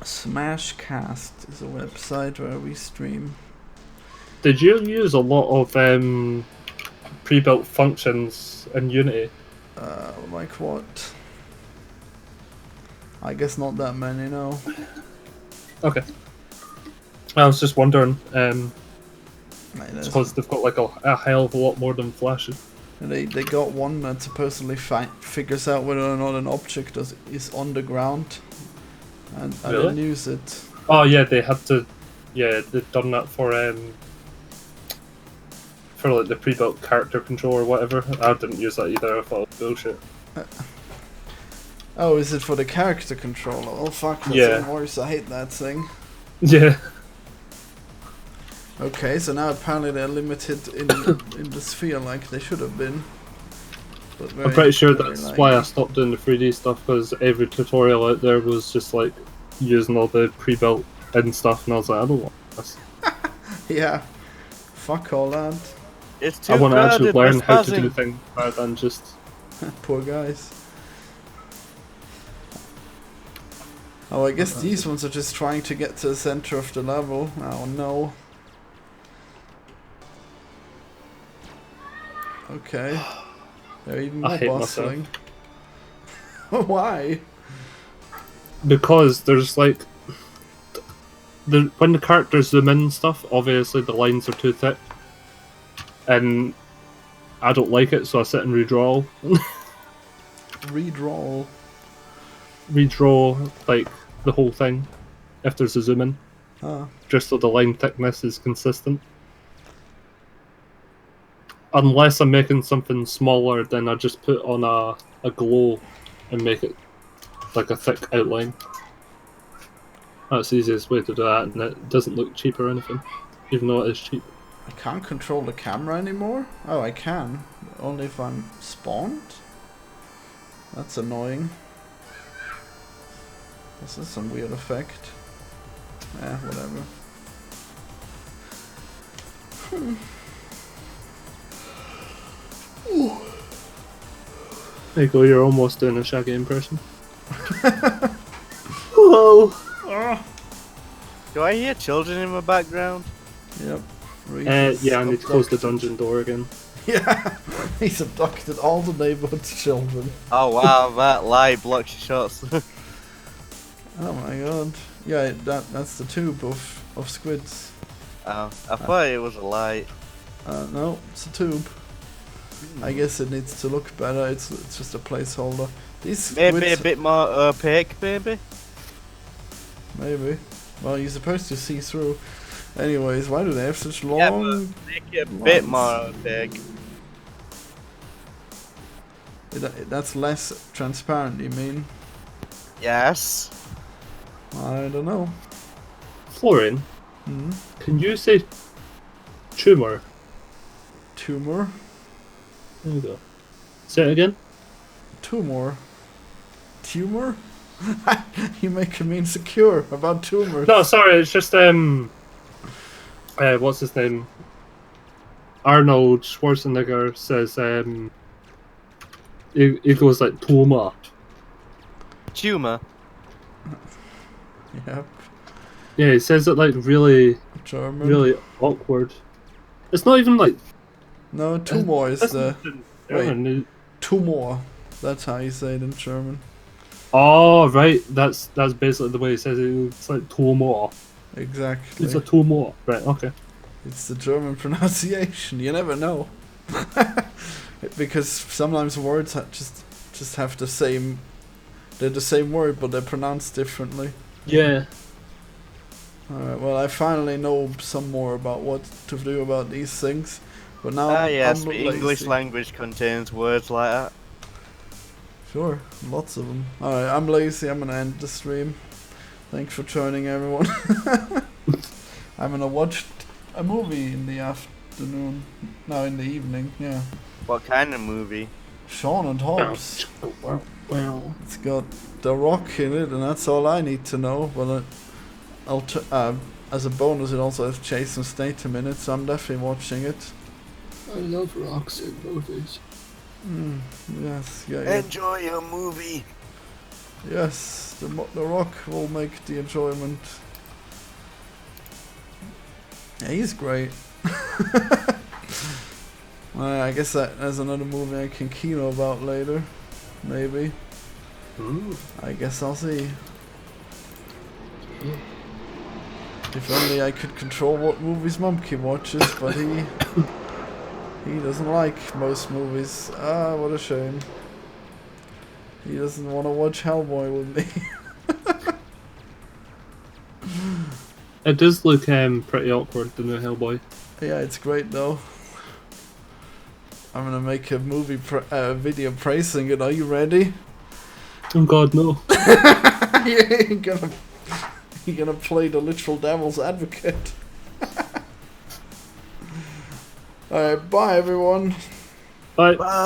[SPEAKER 1] Smashcast is a website where we stream.
[SPEAKER 2] Did you use a lot of pre-built functions in Unity?
[SPEAKER 1] Like what? I guess not that many, no.
[SPEAKER 2] Okay. I was just wondering,
[SPEAKER 1] Mate,
[SPEAKER 2] suppose they've got like a hell of a lot more than Flash.
[SPEAKER 1] They got one that supposedly figures out whether or not an object is on the ground, and I
[SPEAKER 2] Really?
[SPEAKER 1] didn't use it.
[SPEAKER 2] Oh yeah, they had to. Yeah, they've done that for like the pre-built character control or whatever. I didn't use that either. I thought it was bullshit.
[SPEAKER 1] Oh, is it for the character controller? Oh fuck, that's
[SPEAKER 2] Yeah.
[SPEAKER 1] even worse. I hate that thing.
[SPEAKER 2] Yeah.
[SPEAKER 1] Okay, so now apparently they're limited in the sphere like they should have been. But
[SPEAKER 2] I'm pretty sure
[SPEAKER 1] very
[SPEAKER 2] that's
[SPEAKER 1] likely.
[SPEAKER 2] why I stopped doing the 3D stuff, because every tutorial out there was just like using all the pre-built and stuff, and I was like, I don't want this.
[SPEAKER 1] Yeah. Fuck all that.
[SPEAKER 4] It's too
[SPEAKER 2] I want to actually
[SPEAKER 4] crowded,
[SPEAKER 2] learn how to
[SPEAKER 4] spazzing.
[SPEAKER 2] do things rather than just.
[SPEAKER 1] Poor guys. Oh, I guess these ones are just trying to get to the center of the level. Oh no. Okay. They're even
[SPEAKER 2] I
[SPEAKER 1] more
[SPEAKER 2] hate
[SPEAKER 1] bustling. Why?
[SPEAKER 2] Because there's like. When the characters zoom in and stuff, obviously the lines are too thick. And I don't like it, so I sit and redraw.
[SPEAKER 1] Redraw.
[SPEAKER 2] Redraw like the whole thing if there's a zoom in, just so the line thickness is consistent. Unless I'm making something smaller, then I just put on a glow and make it like a thick outline. That's the easiest way to do that, and it doesn't look cheap or anything, even though it is cheap.
[SPEAKER 1] I can't control the camera anymore? Oh, I can. Only if I'm spawned? That's annoying. This is some weird effect. Whatever.
[SPEAKER 2] There you go, you're almost doing a Shaggy impression. Hello!
[SPEAKER 4] Do I hear children in my background?
[SPEAKER 1] Yep.
[SPEAKER 2] Yeah, I need to close the dungeon door again.
[SPEAKER 1] Yeah, he's abducted all the neighborhood's children.
[SPEAKER 4] Oh wow, that lie blocks your shots.
[SPEAKER 1] Oh my god. Yeah, that's the tube of squids.
[SPEAKER 4] Oh, I thought it was a light.
[SPEAKER 1] No, it's a tube. I guess it needs to look better. It's just a placeholder. These squids,
[SPEAKER 4] Maybe a bit more opaque, maybe?
[SPEAKER 1] Maybe. Well, you're supposed to see through. Anyways, why do they have such long...
[SPEAKER 4] Yeah, but make it a bit more opaque.
[SPEAKER 1] That's less transparent, you mean?
[SPEAKER 4] Yes.
[SPEAKER 1] I don't know.
[SPEAKER 2] Florian, can you say tumor?
[SPEAKER 1] Tumor?
[SPEAKER 2] There you go. Say it again.
[SPEAKER 1] Tumor? Tumor? You making me insecure about tumors.
[SPEAKER 2] No, sorry, it's just what's his name? Arnold Schwarzenegger says he goes like tumor.
[SPEAKER 4] Tumor.
[SPEAKER 1] Yep.
[SPEAKER 2] Yeah, he says it like really
[SPEAKER 1] German.
[SPEAKER 2] really awkward. It's not even like
[SPEAKER 1] No, tumor is the...
[SPEAKER 2] Wait.
[SPEAKER 1] Tumor. That's how you say it in German.
[SPEAKER 2] Oh right, that's basically the way he says it. It's like tumor.
[SPEAKER 1] Exactly.
[SPEAKER 2] It's a tumor. Right, okay.
[SPEAKER 1] It's the German pronunciation. You never know. Because sometimes words just have the same... They're the same word, but they're pronounced differently.
[SPEAKER 2] Yeah.
[SPEAKER 1] Alright, well, I finally know some more about what to do about these things. But now
[SPEAKER 4] Yes,
[SPEAKER 1] I'm
[SPEAKER 4] the English
[SPEAKER 1] lazy.
[SPEAKER 4] language contains words like that.
[SPEAKER 1] Sure, lots of them. Alright, I'm lazy. I'm gonna end the stream. Thanks for joining, everyone. I'm gonna watch a movie in the afternoon. No, in the evening, yeah.
[SPEAKER 4] What kind of movie?
[SPEAKER 1] Shaun and Hobbs.
[SPEAKER 2] Well.
[SPEAKER 1] It's got The Rock in it, and that's all I need to know. But as a bonus, it also has Jason Statham in it, so I'm definitely watching it.
[SPEAKER 2] I love rocks in movies.
[SPEAKER 1] Yes, yeah.
[SPEAKER 4] Enjoy your movie.
[SPEAKER 1] Yes, the Rock will make the enjoyment. Yeah, he's great. I guess there's another movie I can kino about later. Maybe. I guess I'll see. If only I could control what movies Mumkey watches, but he doesn't like most movies. Ah, what a shame. He doesn't want to watch Hellboy with me.
[SPEAKER 2] It does look pretty awkward, the new Hellboy.
[SPEAKER 1] Yeah, it's great though. I'm gonna make a video praising it. Are you ready?
[SPEAKER 2] Oh god, no.
[SPEAKER 1] You're gonna play the literal devil's advocate. Alright, bye everyone.
[SPEAKER 2] Bye.